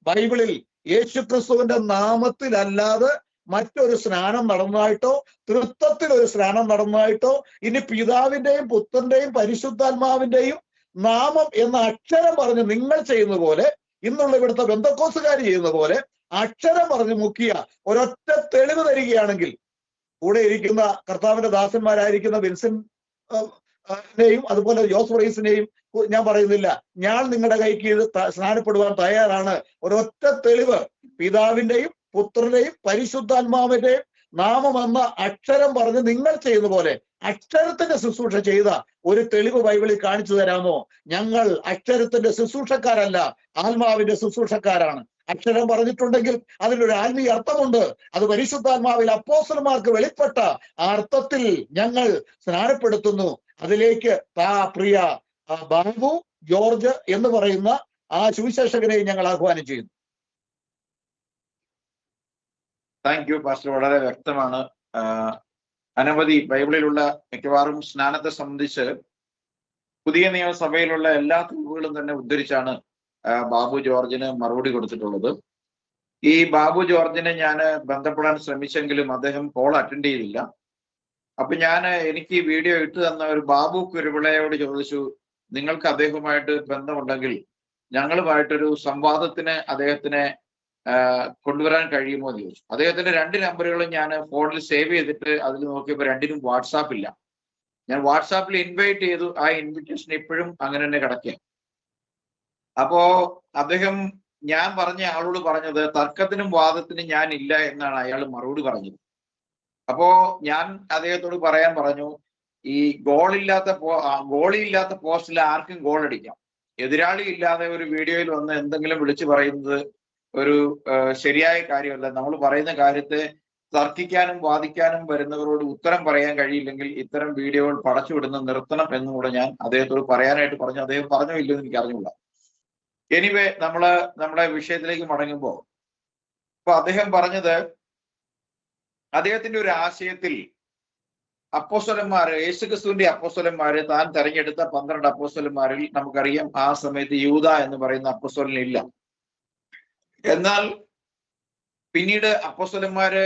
ബൈബിളിൽ യേശുക്രിസ്തുവിന്റെ നാമത്തിലല്ലാതെ മറ്റൊരു സ്നാനം നടന്നതായിട്ടോ തൃത്വത്തിൽ ഒരു സ്നാനം നടന്നതായിട്ടോ ഇനി പിതാവിന്റെയും പുത്രന്റെയും പരിശുദ്ധാത്മാവിന്റെയും നാമം എന്ന അക്ഷരം പറഞ്ഞ് നിങ്ങൾ ചെയ്യുന്ന പോലെ, ഇന്നുള്ള ഇവിടുത്തെ ബന്ധക്കോസുകാർ ചെയ്യുന്ന പോലെ അക്ഷരം പറഞ്ഞ് മുക്കിയ ഒരൊറ്റ തെളിവ് തരികയാണെങ്കിൽ, കൂടെ ഇരിക്കുന്ന കർത്താവിന്റെ ദാസന്മാരായിരിക്കുന്ന വിൻസെന്റിനെയും അതുപോലെ ജോസ് റൈസിനെയും ഞാൻ പറയുന്നില്ല, ഞാൻ നിങ്ങളുടെ കൈക്ക് സ്നാനപ്പെടുവാൻ തയ്യാറാണ്. ഒരൊറ്റ തെളിവ്, പിതാവിന്റെയും പുത്രന്റെയും പരിശുദ്ധാത്മാവിന്റെയും നാമമെന്ന അക്ഷരം പറഞ്ഞ് നിങ്ങൾ ചെയ്യുന്ന പോലെ അക്ഷരത്തിന്റെ ശുശ്രൂഷ ചെയ്ത ഒരു തെളിവ് ബൈബിളിൽ കാണിച്ചു തരാമോ? ഞങ്ങൾ അക്ഷരത്തിന്റെ ശുശ്രൂഷക്കാരല്ല, ആത്മാവിന്റെ ശുശ്രൂഷക്കാരാണ്. അക്ഷരം പറഞ്ഞിട്ടുണ്ടെങ്കിൽ അതിലൊരു ആത്മീയ അർത്ഥമുണ്ട്. അത് പരിശുദ്ധാത്മാവിൽ അപ്പോസ്തലന്മാർക്ക് വെളിപ്പെട്ട ആ അർത്ഥത്തിൽ ഞങ്ങൾ സ്നാനപ്പെടുത്തുന്നു. അതിലേക്ക് പ്രിയ ബാബു ജോർജ് എന്ന് പറയുന്ന ആ സുവിശേഷകനെ ഞങ്ങൾ ആഹ്വാനം ചെയ്യുന്നു. താങ്ക് യു പാസ്റ്റർ, വളരെ വ്യക്തമാണ്. അനവധി ബൈബിളിലുള്ള മിക്കവാറും സ്നാനത്തെ സംബന്ധിച്ച് പുതിയ നിയമസഭയിലുള്ള എല്ലാ തെളിവുകളും തന്നെ ഉദ്ധരിച്ചാണ് ബാബു ജോർജിന് മറുപടി കൊടുത്തിട്ടുള്ളത്. ഈ ബാബു ജോർജിനെ ഞാൻ ബന്ധപ്പെടാൻ ശ്രമിച്ചെങ്കിലും അദ്ദേഹം കോൾ അറ്റൻഡ് ചെയ്തില്ല. അപ്പൊ എനിക്ക് ഈ വീഡിയോ ഇട്ടു തന്ന ഒരു ബാബു കുരുവിളയോട് ചോദിച്ചു, നിങ്ങൾക്ക് അദ്ദേഹവുമായിട്ട് ബന്ധമുണ്ടെങ്കിൽ ഞങ്ങളുമായിട്ടൊരു സംവാദത്തിന് അദ്ദേഹത്തിനെ കൊണ്ടുവരാൻ കഴിയുമോ എന്ന് ചോദിച്ചു. അദ്ദേഹത്തിന്റെ 2 നമ്പറുകളും ഞാൻ ഫോണിൽ സേവ് ചെയ്തിട്ട് അതിൽ നോക്കിയപ്പോൾ 2നും വാട്സാപ്പ് ഇല്ല. ഞാൻ വാട്സാപ്പിൽ ഇൻവൈറ്റ് ചെയ്തു, ആ ഇൻവിറ്റേഷൻ ഇപ്പോഴും അങ്ങനെ തന്നെ കിടക്കുക. അപ്പോ അദ്ദേഹം ഞാൻ പറഞ്ഞ ആളോട് പറഞ്ഞത് തർക്കത്തിനും വാദത്തിനും ഞാൻ ഇല്ല എന്നാണ് അയാൾ മറുപടി പറഞ്ഞത്. അപ്പോ ഞാൻ അദ്ദേഹത്തോട് പറയാൻ പറഞ്ഞു, ഈ ഗോളിയില്ലാത്ത പോസ്റ്റിൽ ആർക്കും ഗോൾ അടിക്കാം. എതിരാളി ഇല്ലാതെ ഒരു വീഡിയോയിൽ വന്ന് എന്തെങ്കിലും വിളിച്ചു പറയുന്നത് ഒരു ശരിയായ കാര്യമല്ല. നമ്മൾ പറയുന്ന കാര്യത്തെ തർക്കിക്കാനും വാദിക്കാനും വരുന്നവരോട് ഉത്തരം പറയാൻ കഴിയില്ലെങ്കിൽ ഇത്തരം വീഡിയോകൾ പടച്ചുവിടുന്ന നിർത്തണം എന്നുകൂടെ ഞാൻ അദ്ദേഹത്തോട് പറയാനായിട്ട് പറഞ്ഞു. അദ്ദേഹം പറഞ്ഞോ ഇല്ലെന്ന് എനിക്ക് അറിഞ്ഞുകൂടാ. എനിവേ, നമ്മുടെ വിഷയത്തിലേക്ക് മടങ്ങുമ്പോൾ ഇപ്പൊ അദ്ദേഹം പറഞ്ഞത്, അദ്ദേഹത്തിന്റെ ഒരു ആശയത്തിൽ അപ്പോസ്തലന്മാര്, യേശുക്രിസ്തുവിന്റെ അപ്പോസ്തലന്മാര്, താൻ തെരഞ്ഞെടുത്ത 12 അപ്പോസ്തലന്മാരിൽ നമുക്കറിയാം ആ സമയത്ത് യൂദ എന്ന് പറയുന്ന അപ്പോസ്തലൻ ഇല്ല. എന്നാൽ പിന്നീട് അപ്പോസ്തലന്മാര്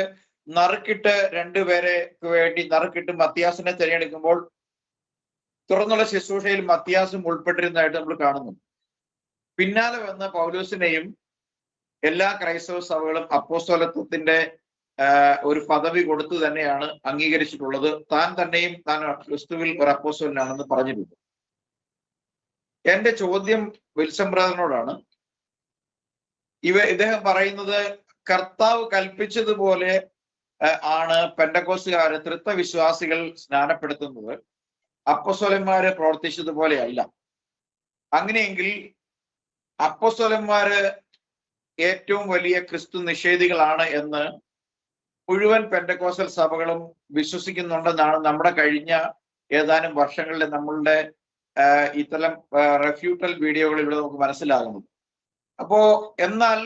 നറുക്കിട്ട് 2 പേർക്ക് വേണ്ടി നറുക്കിട്ട് മത്തിയാസിനെ തിരഞ്ഞെടുക്കുമ്പോൾ തുറന്നുള്ള ശുശ്രൂഷയിൽ മത്തിയാസും ഉൾപ്പെട്ടിരുന്നതായിട്ട് നമ്മൾ കാണുന്നു. പിന്നാലെ വന്ന പൗലോസിനെയും എല്ലാ ക്രൈസ്തവ സഭകളും അപ്പോസ്തലത്വത്തിന്റെ ഒരു പദവി കൊടുത്തു തന്നെയാണ് അംഗീകരിച്ചിട്ടുള്ളത്. താൻ തന്നെയും താൻ ക്രിസ്തുവിൽ ഒരു അപ്പോസ്തലനാണെന്ന് പറഞ്ഞിട്ടുണ്ട്. എന്റെ ചോദ്യം വിൽസൺ ബ്രദറിനോടാണ്. ഇദ്ദേഹം പറയുന്നത് കർത്താവ് കൽപ്പിച്ചതുപോലെ ആണ് പെന്തക്കോസ്തുകാര് തൃത്വ വിശ്വാസികൾ സ്നാനപ്പെടുത്തുന്നത്, അപ്പോസ്തലന്മാര് പ്രവർത്തിച്ചതുപോലെയല്ല. അങ്ങനെയെങ്കിൽ അപ്പോസ്തലന്മാര് ഏറ്റവും വലിയ ക്രിസ്തു നിഷേധികളാണ് എന്ന് മുഴുവൻ പെന്തക്കോസ്റ്റൽ സഭകളും വിശ്വസിക്കുന്നുണ്ടെന്നാണ് നമ്മുടെ കഴിഞ്ഞ ഏതാനും വർഷങ്ങളിൽ നമ്മളുടെ ഇത്തരം റെഫ്യൂട്ടൽ വീഡിയോകളിലൂടെ നമുക്ക് മനസ്സിലാകുന്നത്. അപ്പോ എന്നാൽ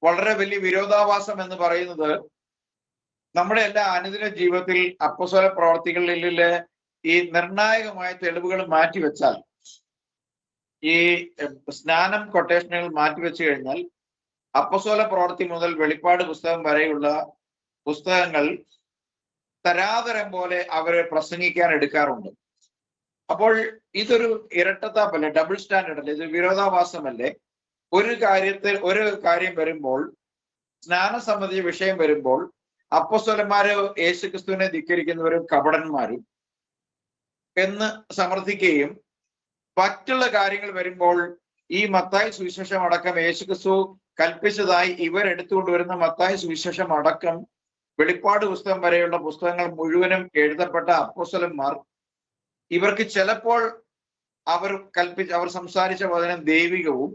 വളരെ വലിയ വിരോധാഭാസം എന്ന് പറയുന്നത് നമ്മുടെ എല്ലാ അനുദിന ജീവിതത്തിൽ അപ്പോസ്തല പ്രവർത്തികളിലെ ഈ നിർണായകമായ തെളിവുകൾ മാറ്റിവെച്ചാൽ, ഈ സ്നാനം കൊട്ടേഷനുകൾ മാറ്റിവെച്ചു കഴിഞ്ഞാൽ അപ്പോസ്തല പ്രവൃത്തി മുതൽ വെളിപ്പാട് പുസ്തകം വരെയുള്ള പുസ്തകങ്ങൾ തരാതരം പോലെ അവരെ പ്രസംഗിക്കാൻ എടുക്കാറുണ്ട്. അപ്പോൾ ഇതൊരു ഇരട്ടത്താപ്പല്ലേ, ഡബിൾ സ്റ്റാൻഡേർഡ് അല്ലേ, ഇത് വിരോധാഭാസമല്ലേ? ഒരു കാര്യം വരുമ്പോൾ, സ്നാനം സംബന്ധിച്ച വിഷയം വരുമ്പോൾ അപ്പോസ്തലന്മാര് യേശുക്രിസ്തുവിനെ ധിക്കരിക്കുന്നവരും കപടന്മാരും എന്ന് സമർത്ഥിക്കുകയും, മറ്റുള്ള കാര്യങ്ങൾ വരുമ്പോൾ ഈ മത്തായി സുവിശേഷം അടക്കം യേശുക്രിസ്തു കൽപ്പിച്ചതായി ഇവരെടുത്തുകൊണ്ടുവരുന്ന മത്തായി സുവിശേഷം അടക്കം വെളിപ്പാട് പുസ്തകം വരെയുള്ള പുസ്തകങ്ങൾ മുഴുവനും എഴുതപ്പെട്ട അപ്പോസ്തലന്മാർ, ഇവർക്ക് ചിലപ്പോൾ അവർ സംസാരിച്ച വചനം ദൈവികവും,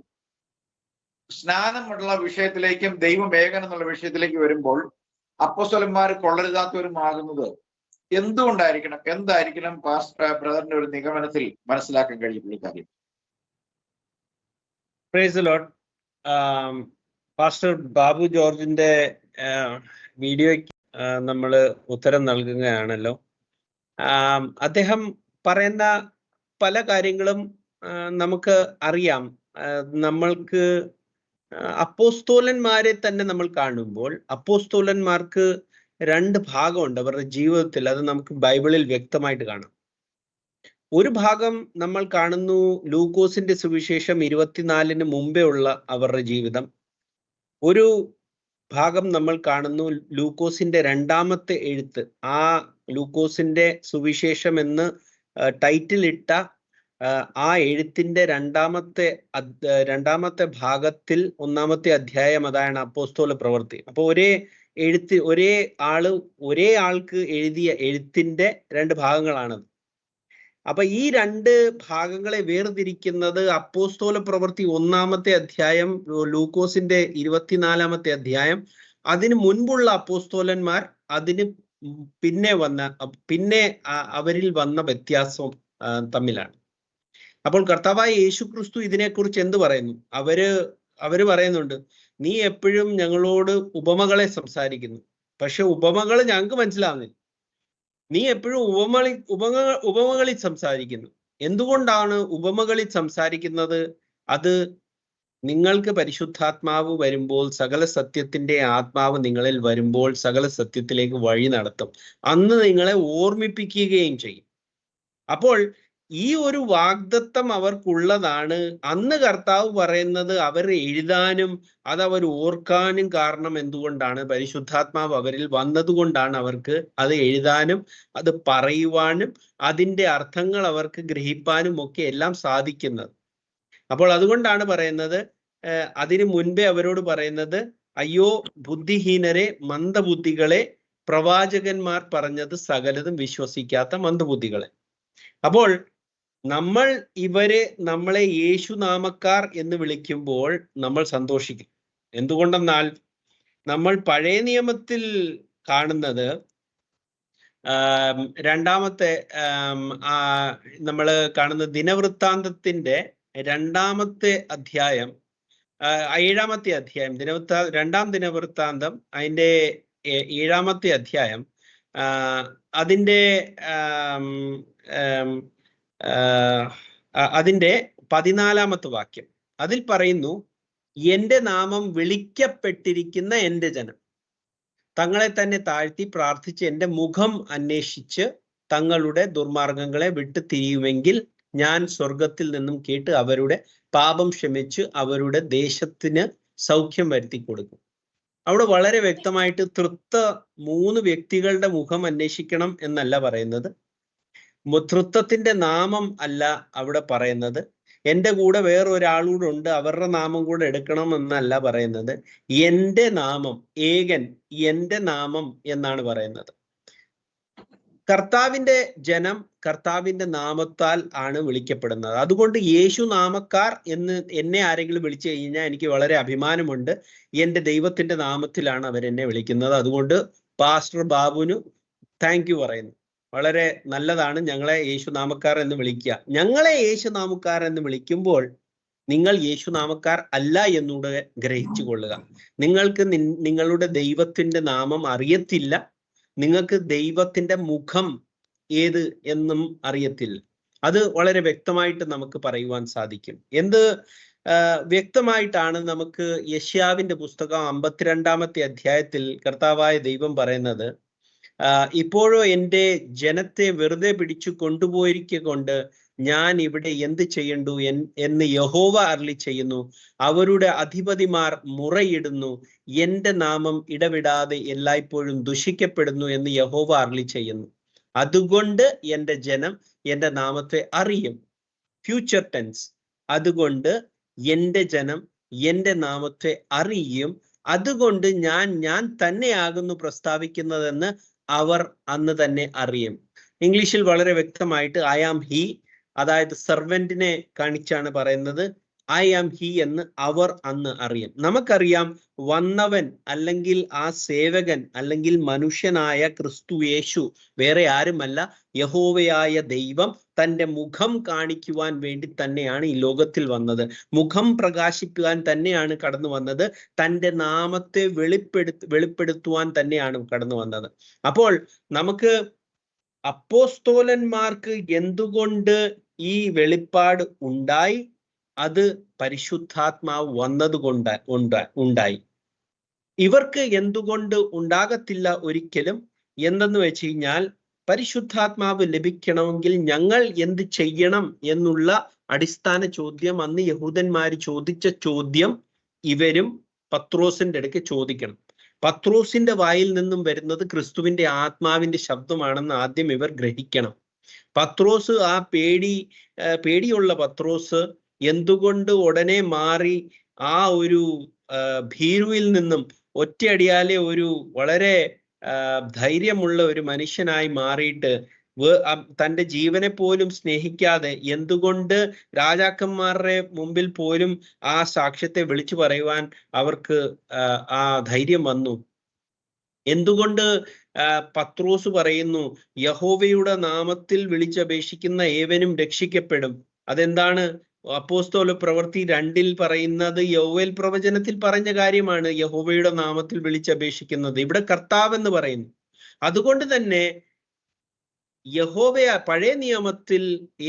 സ്നാനമുള്ള വിഷയത്തിലേക്കും ദൈവം ഏകൻ എന്നുള്ള വിഷയത്തിലേക്ക് വരുമ്പോൾ അപ്പോസ്തലന്മാർ കൊള്ളരുതാത്തവരുമാകുന്നത് എന്തുകൊണ്ടായിരിക്കണം? എന്തായിരിക്കണം ബ്രദറിന്റെ ഒരു നിഗമനത്തിൽ മനസ്സിലാക്കാൻ കഴിയുന്ന കാര്യം? Price the Lord. Pastor Babu ജോർജിന്റെ വീഡിയോയ്ക്ക് നമ്മൾ ഉത്തരം നൽകുകയാണല്ലോ. അദ്ദേഹം പറയുന്ന പല കാര്യങ്ങളും നമുക്ക് അറിയാം. നമ്മൾക്ക് അപ്പോസ്തോലന്മാരെ തന്നെ നമ്മൾ കാണുമ്പോൾ അപ്പോസ്തോലന്മാർക്ക് രണ്ട് ഭാഗമുണ്ട് അവരുടെ ജീവിതത്തിൽ. അത് നമുക്ക് ബൈബിളിൽ വ്യക്തമായിട്ട് കാണാം. ഒരു ഭാഗം നമ്മൾ കാണുന്നു ലൂക്കോസിന്റെ സുവിശേഷം 24 മുമ്പേ ഉള്ള അവരുടെ ജീവിതം. ഒരു ഭാഗം നമ്മൾ കാണുന്നു ലൂക്കോസിന്റെ രണ്ടാമത്തെ എഴുത്ത്. ആ ലൂക്കോസിന്റെ സുവിശേഷം എന്ന് ടൈറ്റിൽ ഇട്ട ആ എഴുത്തിന്റെ രണ്ടാമത്തെ ഭാഗത്തിൽ 1-ാമത്തെ അധ്യായം, അതാണ് അപ്പോസ്തല പ്രവൃത്തി. അപ്പൊ ഒരേ ആൾക്ക് എഴുതിയ എഴുത്തിന്റെ രണ്ട് ഭാഗങ്ങളാണത്. അപ്പൊ ഈ രണ്ട് ഭാഗങ്ങളെ വേർതിരിക്കുന്നത് അപ്പോസ്തല പ്രവൃത്തി 1-ാമത്തെ അധ്യായം, ലൂക്കോസിന്റെ 24-ാമത്തെ അധ്യായം, അതിന് മുൻപുള്ള അപ്പോസ്തോലന്മാർ, അതിന് പിന്നെ അവരിൽ വന്ന വ്യത്യാസം തമ്മിലാണ്. അപ്പോൾ കർത്താവായ യേശു ക്രിസ്തു ഇതിനെക്കുറിച്ച് എന്ത് പറയുന്നു? അവര് പറയുന്നുണ്ട്, നീ എപ്പോഴും ഞങ്ങളോട് ഉപമകളെ സംസാരിക്കുന്നു, പക്ഷെ ഉപമകൾ ഞങ്ങൾക്ക് മനസ്സിലാവുന്നില്ല. നീ എപ്പോഴും ഉപമകളിൽ സംസാരിക്കുന്നു. എന്തുകൊണ്ടാണ് ഉപമകളിൽ സംസാരിക്കുന്നത്? അത് നിങ്ങൾക്ക് പരിശുദ്ധാത്മാവ് വരുമ്പോൾ, സകല സത്യത്തിന്റെ ആത്മാവ് നിങ്ങളിൽ വരുമ്പോൾ സകല സത്യത്തിലേക്ക് വഴി നടത്തും, അന്ന് നിങ്ങളെ ഓർമ്മിപ്പിക്കുകയും ചെയ്യും. അപ്പോൾ ഈ ഒരു വാഗ്ദത്തം അവർക്കുള്ളതാണ്. അന്ന് കർത്താവ് പറയുന്നത് അവർ എഴുതാനും അത് അവർ ഓർക്കാനും കാരണം എന്തുകൊണ്ടാണ്? പരിശുദ്ധാത്മാവ് അവരിൽ വന്നതുകൊണ്ടാണ് അവർക്ക് അത് എഴുതാനും അത് പറയുവാനും അതിൻ്റെ അർത്ഥങ്ങൾ അവർക്ക് ഗ്രഹിപ്പാനും ഒക്കെ എല്ലാം സാധിക്കുന്നത്. അപ്പോൾ അതുകൊണ്ടാണ് പറയുന്നത്, അതിനു മുൻപേ അവരോട് പറയുന്നത്, അയ്യോ ബുദ്ധിഹീനരെ, മന്ദബുദ്ധികളെ, പ്രവാചകന്മാർ പറഞ്ഞത് സകലതും വിശ്വസിക്കാത്ത മന്ദബുദ്ധികളെ. അപ്പോൾ നമ്മളെ യേശുനാമക്കാർ എന്ന് വിളിക്കുമ്പോൾ നമ്മൾ സന്തോഷിക്കും. എന്തുകൊണ്ടെന്നാൽ നമ്മൾ പഴയ നിയമത്തിൽ കാണുന്നത് നമ്മൾ കാണുന്ന ദിനവൃത്താന്തത്തിന്റെ 2-ാമത്തെ അധ്യായം, 7-ാമത്തെ അധ്യായം, രണ്ടാം ദിനവൃത്താന്തം അതിൻ്റെ 7-ാമത്തെ അധ്യായം, അതിൻ്റെ 14-ാമത്തെ വാക്യം. അതിൽ പറയുന്നു, എന്റെ നാമം വിളിക്കപ്പെട്ടിരിക്കുന്ന എന്റെ ജനം തങ്ങളെ തന്നെ താഴ്ത്തി പ്രാർത്ഥിച്ച് എന്റെ മുഖം അന്വേഷിച്ച് തങ്ങളുടെ ദുർമാർഗങ്ങളെ വിട്ടു തിരിയുമെങ്കിൽ ഞാൻ സ്വർഗത്തിൽ നിന്നും കേട്ട് അവരുടെ പാപം ക്ഷമിച്ച് അവരുടെ ദേശത്തിന് സൗഖ്യം വരുത്തി കൊടുക്കും. അവിടെ വളരെ വ്യക്തമായിട്ട് തൃത്വ 3 വ്യക്തികളുടെ മുഖം അന്വേഷിക്കണം എന്നല്ല പറയുന്നത്. തൃത്വത്തിന്റെ നാമം അല്ല അവിടെ പറയുന്നത്. എൻ്റെ കൂടെ വേറൊരാളൂടെ ഉണ്ട്, അവരുടെ നാമം കൂടെ എടുക്കണം എന്നല്ല പറയുന്നത്. എൻ്റെ നാമം, ഏകൻ, എൻ്റെ നാമം എന്നാണ് പറയുന്നത്. കർത്താവിന്റെ ജനം കർത്താവിന്റെ നാമത്താൽ ആണ് വിളിക്കപ്പെടുന്നത്. അതുകൊണ്ട് യേശു നാമക്കാർ എന്ന് എന്നെ ആരെങ്കിലും വിളിച്ചു കഴിഞ്ഞാൽ എനിക്ക് വളരെ അഭിമാനമുണ്ട്. എൻ്റെ ദൈവത്തിന്റെ നാമത്തിലാണ് അവരെന്നെ വിളിക്കുന്നത്. അതുകൊണ്ട് പാസ്റ്റർ ബാബുവിന് താങ്ക് യു പറയുന്നു. വളരെ നല്ലതാണ് ഞങ്ങളെ യേശു നാമക്കാർ എന്ന് വിളിക്കുക. ഞങ്ങളെ യേശു നാമക്കാർ എന്ന് വിളിക്കുമ്പോൾ നിങ്ങൾ യേശു നാമക്കാർ അല്ല എന്നൂടെ ഗ്രഹിച്ചു കൊള്ളുക. നിങ്ങൾക്ക് നിങ്ങളുടെ ദൈവത്തിന്റെ നാമം അറിയത്തില്ല, നിങ്ങൾക്ക് ദൈവത്തിന്റെ മുഖം ഏത് എന്നും അറിയത്തില്ല. അത് വളരെ വ്യക്തമായിട്ട് നമുക്ക് പറയുവാൻ സാധിക്കും. എന്ത് വ്യക്തമായിട്ടാണ് നമുക്ക് യെശയ്യാവിന്റെ പുസ്തകം 52-ാമത്തെ അധ്യായത്തിൽ കർത്താവായ ദൈവം പറയുന്നത്, ഇപ്പോഴോ എൻ്റെ ജനത്തെ വെറുതെ പിടിച്ചു കൊണ്ടുപോയിരിക്കൊണ്ട് ഞാൻ ഇവിടെ എന്ത് ചെയ്യണ്ടു എന്ന് യഹോവ അരുളി ചെയ്യുന്നു. അവരുടെ അധിപതിമാർ മുറയിടുന്നു, എൻ്റെ നാമം ഇടവിടാതെ എല്ലായ്പ്പോഴും ദുഷിക്കപ്പെടുന്നു എന്ന് യഹോവ അരുളി ചെയ്യുന്നു. അതുകൊണ്ട് എൻ്റെ ജനം എൻ്റെ നാമത്തെ അറിയും. Future tense. അതുകൊണ്ട് എൻ്റെ ജനം എൻ്റെ നാമത്തെ അറിയും. അതുകൊണ്ട് ഞാൻ തന്നെയാകുന്നു പ്രസ്താവിക്കുന്നതെന്ന് അവർ അന്ന് തന്നെ അറിയും. ഇംഗ്ലീഷിൽ വളരെ വ്യക്തമായിട്ട് ഐ ആം ഹി, അതായത് സെർവന്റിനെ കാണിച്ചാണ് പറയുന്നത്. ഐ ആം ഹി എന്ന് അവർ അന്ന് അറിയും. നമുക്കറിയാം, വന്നവൻ അല്ലെങ്കിൽ ആ സേവകൻ അല്ലെങ്കിൽ മനുഷ്യനായ ക്രിസ്തു യേശു വേറെ ആരുമല്ല, യഹോവയായ ദൈവം തൻ്റെ മുഖം കാണിക്കുവാൻ വേണ്ടി തന്നെയാണ് ഈ ലോകത്തിൽ വന്നത്. മുഖം പ്രകാശിപ്പിക്കാൻ തന്നെയാണ് കടന്നു വന്നത്. തൻ്റെ നാമത്തെ വെളിപ്പെടുത്തുവാൻ തന്നെയാണ് കടന്നു വന്നത്. അപ്പോൾ നമുക്ക് അപ്പോസ്തോലന്മാർക്ക് എന്തുകൊണ്ട് ഈ വെളിപ്പാട് ഉണ്ടായി? അത് പരിശുദ്ധാത്മാവ് വന്നതുകൊണ്ട് ഉണ്ടായി. ഇവർക്ക് എന്തുകൊണ്ട് ഉണ്ടാകത്തില്ല ഒരിക്കലും? എന്തെന്ന് വെച്ച് കഴിഞ്ഞാൽ, പരിശുദ്ധാത്മാവ് ലഭിക്കണമെങ്കിൽ ഞങ്ങൾ എന്ത് ചെയ്യണം എന്നുള്ള അടിസ്ഥാന ചോദ്യം, അന്ന് യഹൂദന്മാർ ചോദിച്ച ചോദ്യം ഇവരും പത്രോസിന്റെ അടുക്ക് ചോദിക്കണം. പത്രോസിന്റെ വായിൽ നിന്നും വരുന്നത് ക്രിസ്തുവിന്റെ ആത്മാവിന്റെ ശബ്ദമാണെന്ന് ആദ്യം ഇവർ ഗ്രഹിക്കണം. പത്രോസ്, ആ പേടിയുള്ള പത്രോസ് എന്തുകൊണ്ട് ഉടനെ മാറി ആ ഒരു ഭീരുവിൽ നിന്നും ഒറ്റയടിയാലെ ഒരു വളരെ ധൈര്യമുള്ള ഒരു മനുഷ്യനായി മാറിയിട്ട് തൻ്റെ ജീവനെ പോലും സ്നേഹിക്കാതെ എന്തുകൊണ്ട് രാജാക്കന്മാരുടെ മുമ്പിൽ പോലും ആ സാക്ഷ്യത്തെ വിളിച്ചു പറയുവാൻ അവർക്ക് ആ ധൈര്യം വന്നു? എന്തുകൊണ്ട് പത്രോസ് പറയുന്നു യഹോവയുടെ നാമത്തിൽ വിളിച്ചപേക്ഷിക്കുന്ന ഏവനും രക്ഷിക്കപ്പെടും? അതെന്താണ്? അപ്പോസ്തല പ്രവൃത്തി 2 പറയുന്നത് യോവേൽ പ്രവചനത്തിൽ പറഞ്ഞ കാര്യമാണ്. യഹോവയുടെ നാമത്തിൽ വിളിച്ചപേക്ഷിക്കുന്നത് ഇവിടെ കർത്താവ് എന്ന് പറയുന്നു. അതുകൊണ്ട് തന്നെ പഴയ നിയമത്തിൽ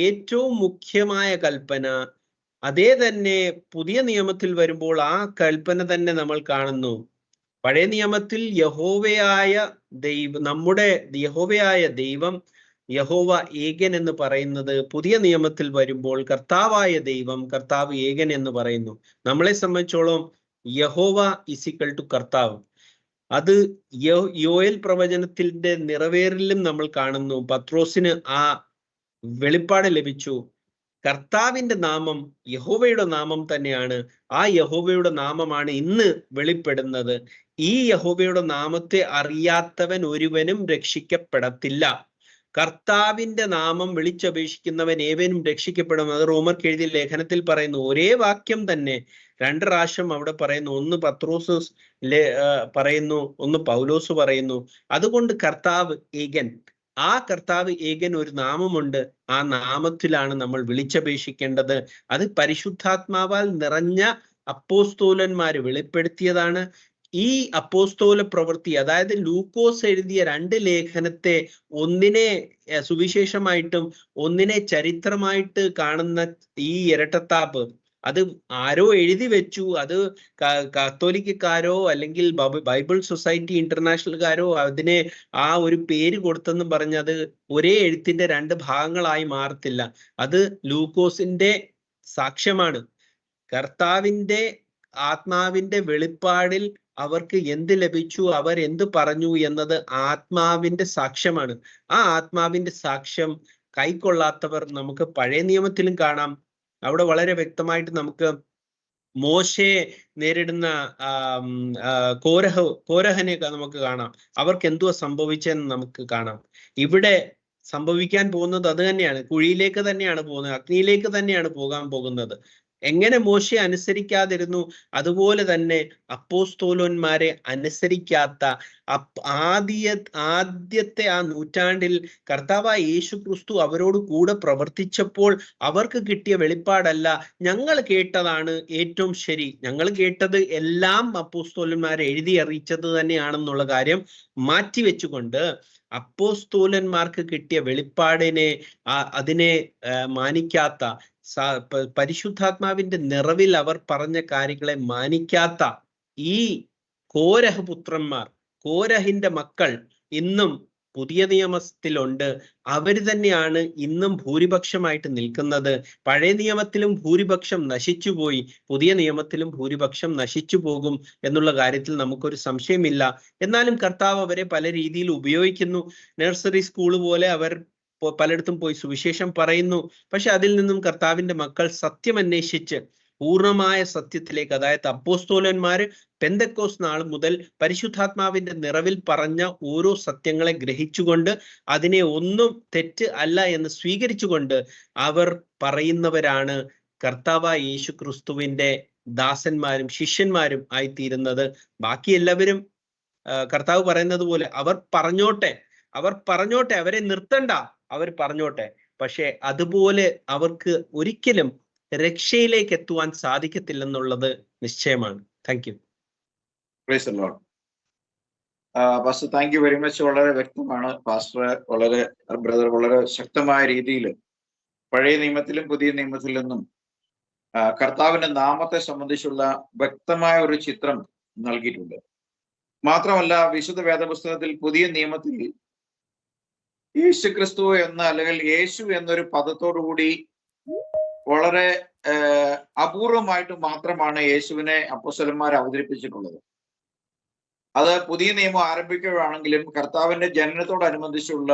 ഏറ്റവും മുഖ്യമായ കൽപ്പന, അതേ തന്നെ പുതിയ നിയമത്തിൽ വരുമ്പോൾ ആ കൽപ്പന തന്നെ നമ്മൾ കാണുന്നു. പഴയ നിയമത്തിൽ നമ്മുടെ യഹോവയായ ദൈവം, യഹോവ ഏകൻ എന്ന് പറയുന്നത് പുതിയ നിയമത്തിൽ വരുമ്പോൾ കർത്താവായ ദൈവം, കർത്താവ് ഏകൻ എന്ന് പറയുന്നു. നമ്മളെ സംബന്ധിച്ചോളം യഹോവ ഈക്വൽ ടു കർത്താവ്. അത് യോയേൽ പ്രവചനത്തിന്റെ നിറവേറിലും നമ്മൾ കാണുന്നു. പത്രോസിന് ആ വെളിപ്പാട് ലഭിച്ചു. കർത്താവിന്റെ നാമം യഹോവയുടെ നാമം തന്നെയാണ്. ആ യഹോവയുടെ നാമമാണ് ഇന്ന് വെളിപ്പെടുന്നത്. ഈ യഹോവയുടെ നാമത്തെ അറിയാത്തവൻ ഒരുവനും രക്ഷിക്കപ്പെടത്തില്ല. കർത്താവിന്റെ നാമം വിളിച്ചപേക്ഷിക്കുന്നവൻ ഏവനും രക്ഷിക്കപ്പെടും. അത് റോമർക്ക് എഴുതിയ ലേഖനത്തിൽ പറയുന്നു. ഒരേ വാക്യം തന്നെ 2 പ്രാവശ്യം അവിടെ പറയുന്നു. ഒന്ന് പത്രോസ് പറയുന്നു, ഒന്ന് പൗലോസ് പറയുന്നു. അതുകൊണ്ട് കർത്താവ് ഏകൻ, ആ കർത്താവ് ഏകൻ ഒരു നാമമുണ്ട്. ആ നാമത്തിലാണ് നമ്മൾ വിളിച്ചപേക്ഷിക്കേണ്ടത്. അത് പരിശുദ്ധാത്മാവാൽ നിറഞ്ഞ അപ്പോസ്തോലന്മാര് വെളിപ്പെടുത്തിയതാണ്. ഈ അപ്പോസ്തോല പ്രവൃത്തി, അതായത് ലൂക്കോസ് എഴുതിയ 2 ലേഖനത്തെ ഒന്നിനെ സുവിശേഷമായിട്ടും ഒന്നിനെ ചരിത്രമായിട്ട് കാണുന്ന ഈ ഇരട്ടത്താപ്പ്, അത് ആരോ എഴുതി വെച്ചു. അത് കത്തോലിക്കക്കാരോ അല്ലെങ്കിൽ ബൈബിൾ സൊസൈറ്റി ഇന്റർനാഷണൽക്കാരോ അതിനെ ആ ഒരു പേര് കൊടുത്തെന്നും പറഞ്ഞ് അത് ഒരേ എഴുത്തിന്റെ 2 ഭാഗങ്ങളായി മാറത്തില്ല. അത് ലൂക്കോസിന്റെ സാക്ഷ്യമാണ്. കർത്താവിന്റെ ആത്മാവിന്റെ വെളിപ്പാടിൽ അവർക്ക് എന്ത് ലഭിച്ചു, അവർ എന്ത് പറഞ്ഞു എന്നത് ആത്മാവിന്റെ സാക്ഷ്യമാണ്. ആ ആത്മാവിന്റെ സാക്ഷ്യം കൈക്കൊള്ളാത്തവർ നമുക്ക് പഴയ നിയമത്തിലും കാണാം. അവിടെ വളരെ വ്യക്തമായിട്ട് നമുക്ക് മോശയെ നേരിടുന്ന കോരഹനെ നമുക്ക് കാണാം. അവർക്ക് എന്തുവാ സംഭവിച്ചെന്ന് നമുക്ക് കാണാം. ഇവിടെ സംഭവിക്കാൻ പോകുന്നത് അത് തന്നെയാണ്. കുഴിയിലേക്ക് തന്നെയാണ് പോകുന്നത്, അഗ്നിയിലേക്ക് തന്നെയാണ് പോകാൻ പോകുന്നത്. എങ്ങനെ മോശയെ അനുസരിക്കാതിരുന്നു, അതുപോലെ തന്നെ അപ്പോസ്തോലന്മാരെ അനുസരിക്കാത്ത ആദ്യത്തെ ആ നൂറ്റാണ്ടിൽ കർത്താവായ യേശു ക്രിസ്തു അവരോട് കൂടെ പ്രവർത്തിച്ചപ്പോൾ അവർക്ക് കിട്ടിയ വെളിപ്പാടല്ല ഞങ്ങൾ കേട്ടതാണ് ഏറ്റവും ശരി, ഞങ്ങൾ കേട്ടത് എല്ലാം അപ്പോസ്തോലന്മാരെ എഴുതി അറിയിച്ചത് തന്നെയാണെന്നുള്ള കാര്യം മാറ്റിവെച്ചുകൊണ്ട് അപ്പോസ്തോലന്മാർക്ക് കിട്ടിയ വെളിപ്പാടിനെ അതിനെ മാനിക്കാത്ത, പരിശുദ്ധാത്മാവിന്റെ നിറവിൽ അവർ പറഞ്ഞ കാര്യങ്ങളെ മാനിക്കാത്ത ഈ കോരഹപുത്രന്മാർ, കോരഹിന്റെ മക്കൾ ഇന്നും പുതിയ നിയമത്തിലുണ്ട്. അവർ തന്നെയാണ് ഇന്നും ഭൂരിപക്ഷമായിട്ട് നിൽക്കുന്നത്. പഴയ നിയമത്തിലും ഭൂരിപക്ഷം നശിച്ചുപോയി, പുതിയ നിയമത്തിലും ഭൂരിപക്ഷം നശിച്ചു പോകും എന്നുള്ള കാര്യത്തിൽ നമുക്കൊരു സംശയമില്ല. എന്നാലും കർത്താവ് അവരെ പല രീതിയിൽ ഉപയോഗിക്കുന്നു. നഴ്സറി സ്കൂൾ പോലെ അവർ പലയിടത്തും പോയി സുവിശേഷം പറയുന്നു. പക്ഷെ അതിൽ നിന്നും കർത്താവിന്റെ മക്കൾ സത്യം അന്വേഷിച്ച് പൂർണ്ണമായ സത്യത്തിലേക്ക്, അതായത് അപ്പോസ്തോലന്മാര് പെന്തക്കോസ് നാൾ മുതൽ പരിശുദ്ധാത്മാവിന്റെ നിറവിൽ പറഞ്ഞ ഓരോ സത്യങ്ങളെ ഗ്രഹിച്ചുകൊണ്ട് അതിനെ ഒന്നും തെറ്റ് അല്ല എന്ന് സ്വീകരിച്ചുകൊണ്ട് അവർ പറയുന്നവരാണ് കർത്താവായ യേശു ക്രിസ്തുവിന്റെ ദാസന്മാരും ശിഷ്യന്മാരും ആയിത്തീരുന്നത്. ബാക്കി എല്ലാവരും കർത്താവ് പറയുന്നത് പോലെ അവർ പറഞ്ഞോട്ടെ, അവരെ നിർത്തണ്ട, അവർ പറഞ്ഞോട്ടെ. പക്ഷെ അതുപോലെ അവർക്ക് ഒരിക്കലും രക്ഷയിലേക്ക് എത്തുവാൻ സാധിക്കത്തില്ലെന്നുള്ളത് നിശ്ചയമാണ്. Thank you. Praise the Lord. Pastor thank you very much. വളരെ വ്യക്തമാണ് പാസ്റ്റർ, ബ്രദർ വളരെ ശക്തമായ രീതിയിൽ പഴയ നിയമത്തിലും പുതിയ നിയമത്തിൽ നിന്നും കർത്താവിന്റെ നാമത്തെ സംബന്ധിച്ചുള്ള വ്യക്തമായ ഒരു ചിത്രം നൽകിയിട്ടുണ്ട്. മാത്രമല്ല വിശുദ്ധ വേദപുസ്തകത്തിൽ പുതിയ നിയമത്തിൽ യേശു ക്രിസ്തു എന്ന അല്ലെങ്കിൽ യേശു എന്നൊരു പദത്തോടുകൂടി വളരെ അപൂർവമായിട്ട് മാത്രമാണ് യേശുവിനെ അപ്പോസ്തലന്മാർ അവതരിപ്പിച്ചിട്ടുള്ളത്. അത് പുതിയ നിയമം ആരംഭിക്കുകയാണെങ്കിലും കർത്താവിന്റെ ജനനത്തോടനുബന്ധിച്ചുള്ള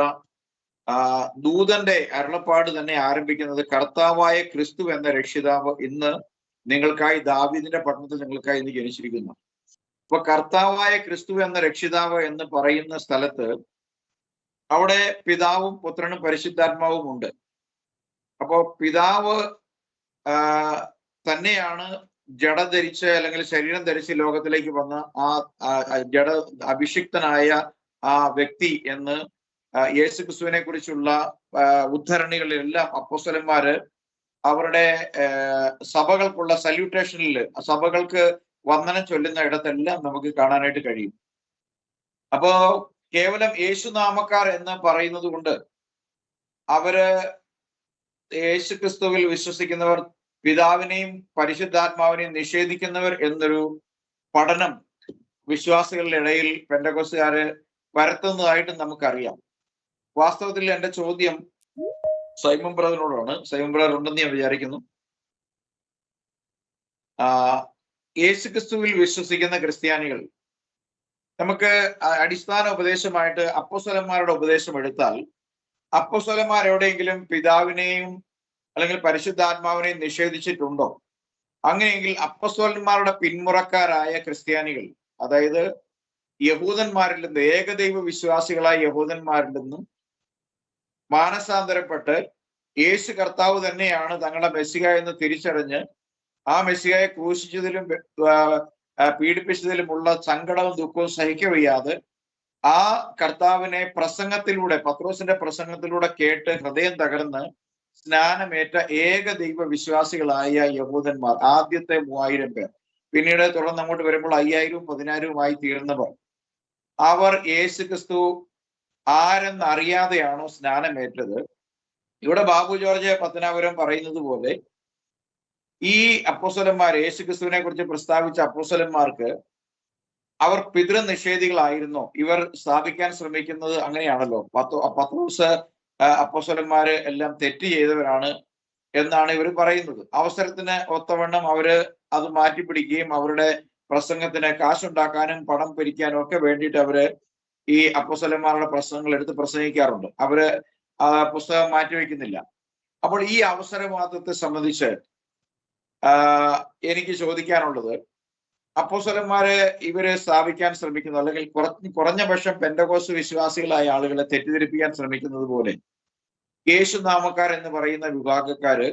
ദൂതന്റെ അരുളപ്പാട് തന്നെ ആരംഭിക്കുന്നത് കർത്താവായ ക്രിസ്തു എന്ന രക്ഷിതാവ് ഇന്ന് നിങ്ങൾക്കായി ദാവീദിന്റെ പട്ടണത്തിൽ നിങ്ങൾക്കായി ഇന്ന് ജനിച്ചിരിക്കുന്നു. അപ്പൊ കർത്താവായ ക്രിസ്തു എന്ന രക്ഷിതാവ് എന്ന് പറയുന്ന സ്ഥലത്ത് അവിടെ പിതാവും പുത്രനും പരിശുദ്ധാത്മാവും ഉണ്ട്. അപ്പോ പിതാവ് തന്നെയാണ് ജഡ ധരിച്ച് അല്ലെങ്കിൽ ശരീരം ധരിച്ച് ലോകത്തിലേക്ക് വന്ന ജഡ അഭിഷിക്തനായ ആ വ്യക്തി എന്ന് യേശു ക്രിസ്തുവിനെ കുറിച്ചുള്ള ഉദ്ധരണികളിലെല്ലാം അപ്പോസ്തലന്മാര് അവരുടെ സഭകൾക്കുള്ള സല്യൂട്ടേഷനിൽ സഭകൾക്ക് വന്ദനം ചൊല്ലുന്ന ഇടത്തെല്ലാം നമുക്ക് കാണാനായിട്ട് കഴിയും. അപ്പോ കേവലം യേശുനാമക്കാർ എന്ന് പറയുന്നത് കൊണ്ട് അവര് യേശു ക്രിസ്തുവിൽ വിശ്വസിക്കുന്നവർ പിതാവിനെയും പരിശുദ്ധാത്മാവിനെയും നിഷേധിക്കുന്നവർ എന്നൊരു പഠനം വിശ്വാസികളുടെ ഇടയിൽ പെന്തക്കോസ്തുകാര് പരത്തുന്നതായിട്ട് നമുക്കറിയാം. വാസ്തവത്തിൽ എന്റെ ചോദ്യം സൈമൺ ബ്രദറിനോടാണ്. സൈമൺ ബ്രദർ ഉണ്ടെന്ന് ഞാൻ വിചാരിക്കുന്നു. യേശു ക്രിസ്തുവിൽ വിശ്വസിക്കുന്ന ക്രിസ്ത്യാനികൾ നമുക്ക് അടിസ്ഥാന ഉപദേശമായിട്ട് അപ്പോസ്തലന്മാരുടെ ഉപദേശം എടുത്താൽ അപ്പോസ്തലന്മാർ എവിടെയെങ്കിലും പിതാവിനെയും അല്ലെങ്കിൽ പരിശുദ്ധാത്മാവിനെയും നിഷേധിച്ചിട്ടുണ്ടോ? അങ്ങനെയെങ്കിൽ അപ്പോസ്തലന്മാരുടെ പിന്മുറക്കാരായ ക്രിസ്ത്യാനികൾ, അതായത് യഹൂദന്മാരിൽ നിന്ന് ഏകദൈവ വിശ്വാസികളായ യഹൂദന്മാരിൽ നിന്നും മാനസാന്തരപ്പെട്ട് യേശു കർത്താവ് തന്നെയാണ് തങ്ങളുടെ മെസ്സിഹ എന്ന് തിരിച്ചറിഞ്ഞ് ആ മെസ്സിഹയെ ക്രൂശിച്ചതിലും പീഡിപ്പിച്ചതിലുമുള്ള സങ്കടവും ദുഃഖവും സഹിക്കവയ്യാതെ ആ കർത്താവിനെ പ്രസംഗത്തിലൂടെ പത്രോസിന്റെ പ്രസംഗത്തിലൂടെ കേട്ട് ഹൃദയം തകർന്ന് സ്നാനമേറ്റ ഏകദൈവ വിശ്വാസികളായ യഹൂദന്മാർ, ആദ്യത്തെ 3000 പേർ, പിന്നീട് തുടർന്ന് അങ്ങോട്ട് വരുമ്പോൾ 5000-ഉം 10,000-ഉമായി തീർന്നവർ, അവർ യേശു ക്രിസ്തു ആരെന്ന് അറിയാതെയാണോ സ്നാനമേറ്റത്? ഇവിടെ ബാബു ജോർജ് പത്തനാപുരം പറയുന്നത് പോലെ ഈ അപ്പോസ്തലന്മാർ യേശു ക്രിസ്തുവിനെ കുറിച്ച് പ്രസ്താവിച്ച അപ്പോസ്തലന്മാർക്ക് അവർ പിതൃനിഷേധികളായിരുന്നോ? ഇവർ സ്ഥാപിക്കാൻ ശ്രമിക്കുന്നത് അങ്ങനെയാണല്ലോ. പത്രോസ് അപ്പോസ്തലന്മാര് എല്ലാം തെറ്റ് ചെയ്തവരാണ് എന്നാണ് ഇവർ പറയുന്നത്. അവസരത്തിന് ഒത്തവണ്ണം അവര് അത് മാറ്റിപ്പിടിക്കുകയും അവരുടെ പ്രസംഗത്തിന് കാശുണ്ടാക്കാനും പണം പിരിക്കാനും ഒക്കെ വേണ്ടിയിട്ട് അവര് ഈ അപ്പോസ്തലന്മാരുടെ പ്രസംഗങ്ങൾ എടുത്ത് പ്രസംഗിക്കാറുണ്ട്. അവര് പുസ്തകം മാറ്റിവെക്കുന്നില്ല. അപ്പോൾ ഈ അവസരവാദത്തെ സംബന്ധിച്ച് എനിക്ക് ചോദിക്കാനുള്ളത്, അപ്പോസ്തലന്മാരെ ഇവര് സ്ഥാപിക്കാൻ ശ്രമിക്കുന്നു അല്ലെങ്കിൽ കുറഞ്ഞ പക്ഷം പെന്തക്കോസ്ത് വിശ്വാസികളായ ആളുകളെ തെറ്റിദ്ധരിപ്പിക്കാൻ ശ്രമിക്കുന്നത് പോലെ യേശു നാമക്കാർ എന്ന് പറയുന്ന വിഭാഗക്കാര്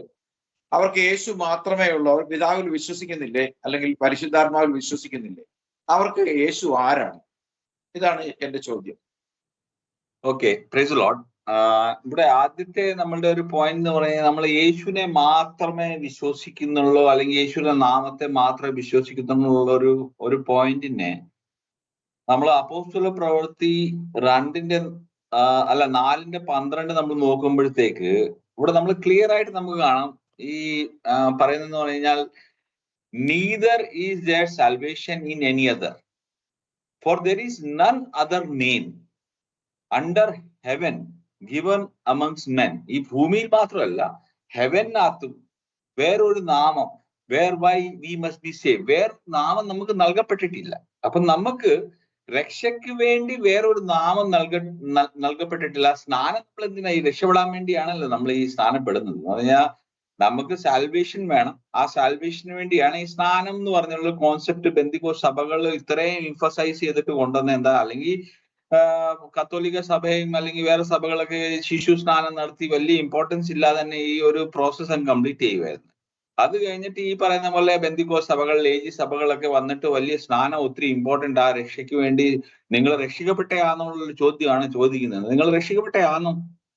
അവർക്ക് യേശു മാത്രമേ ഉള്ളൂ, അവർ പിതാവിൽ വിശ്വസിക്കുന്നില്ലേ അല്ലെങ്കിൽ പരിശുദ്ധാത്മാവിൽ വിശ്വസിക്കുന്നില്ലേ? അവർക്ക് യേശു ആരാണ്? ഇതാണ് എന്റെ ചോദ്യം. Okay, price the Lord. ഇവിടെ ആദ്യത്തെ നമ്മളുടെ ഒരു പോയിന്റ് എന്ന് പറയുന്നത് നമ്മൾ യേശുവിനെ മാത്രമേ വിശ്വസിക്കുന്നുള്ളൂ അല്ലെങ്കിൽ യേശുവിന്റെ നാമത്തെ മാത്രമേ വിശ്വസിക്കുന്നുള്ള ഒരു പോയിന്റിനെ നമ്മൾ അപ്പോസ്തല പ്രവൃത്തി 4:12 നമ്മൾ നോക്കുമ്പോഴത്തേക്ക് ഇവിടെ നമ്മൾ ക്ലിയർ ആയിട്ട് നമുക്ക് കാണാം. ഈ പറയുന്നതെന്ന് പറഞ്ഞു കഴിഞ്ഞാൽ neither is there salvation in any other, for there is none other name under heaven given amongst men, ഈ ഭൂമിയിൽ മാത്രമല്ല ഹെവനകത്തും വേറൊരു നാമം, whereby we must be save, വേറൊരു നാമം നമുക്ക് നൽകപ്പെട്ടിട്ടില്ല. അപ്പൊ നമുക്ക് രക്ഷയ്ക്ക് വേണ്ടി വേറൊരു നാമം നൽകപ്പെട്ടിട്ടില്ല. സ്നാനം നമ്മൾ എന്തിനാ? ഈ രക്ഷപ്പെടാൻ വേണ്ടിയാണല്ലോ നമ്മൾ ഈ സ്നാനപ്പെടുന്നത്. എന്ന് പറഞ്ഞാൽ നമുക്ക് സാൽവേഷൻ വേണം. ആ സാൽവേഷന് വേണ്ടിയാണ് ഈ സ്നാനം എന്ന് പറഞ്ഞുള്ള കോൺസെപ്റ്റ് ബെന്തിക്കോസ് സഭകൾ ഇത്രയും ഇംഫസൈസ് ചെയ്തിട്ട് കൊണ്ടുവന്ന എന്താ? അല്ലെങ്കിൽ കത്തോലിക്ക സഭയും അല്ലെങ്കിൽ വേറെ സഭകളൊക്കെ ശിശു സ്നാനം നടത്തി വലിയ ഇമ്പോർട്ടൻസ് ഇല്ലാതെ തന്നെ ഈ ഒരു പ്രോസസ് കംപ്ലീറ്റ് ചെയ്യുമായിരുന്നു. അത് കഴിഞ്ഞിട്ട് ഈ പറയുന്ന പോലെ ബെന്തിക്കോസ് സഭകൾ, ലേജി സഭകളൊക്കെ വന്നിട്ട് വലിയ സ്നാനം ഒത്തിരി ഇമ്പോർട്ടന്റ്, ആ രക്ഷയ്ക്ക് വേണ്ടി നിങ്ങൾ രക്ഷിക്കപ്പെട്ടയാണെന്നുള്ള ചോദ്യമാണ് ചോദിക്കുന്നത്. നിങ്ങൾ രക്ഷിക്കപ്പെട്ടയാണോ?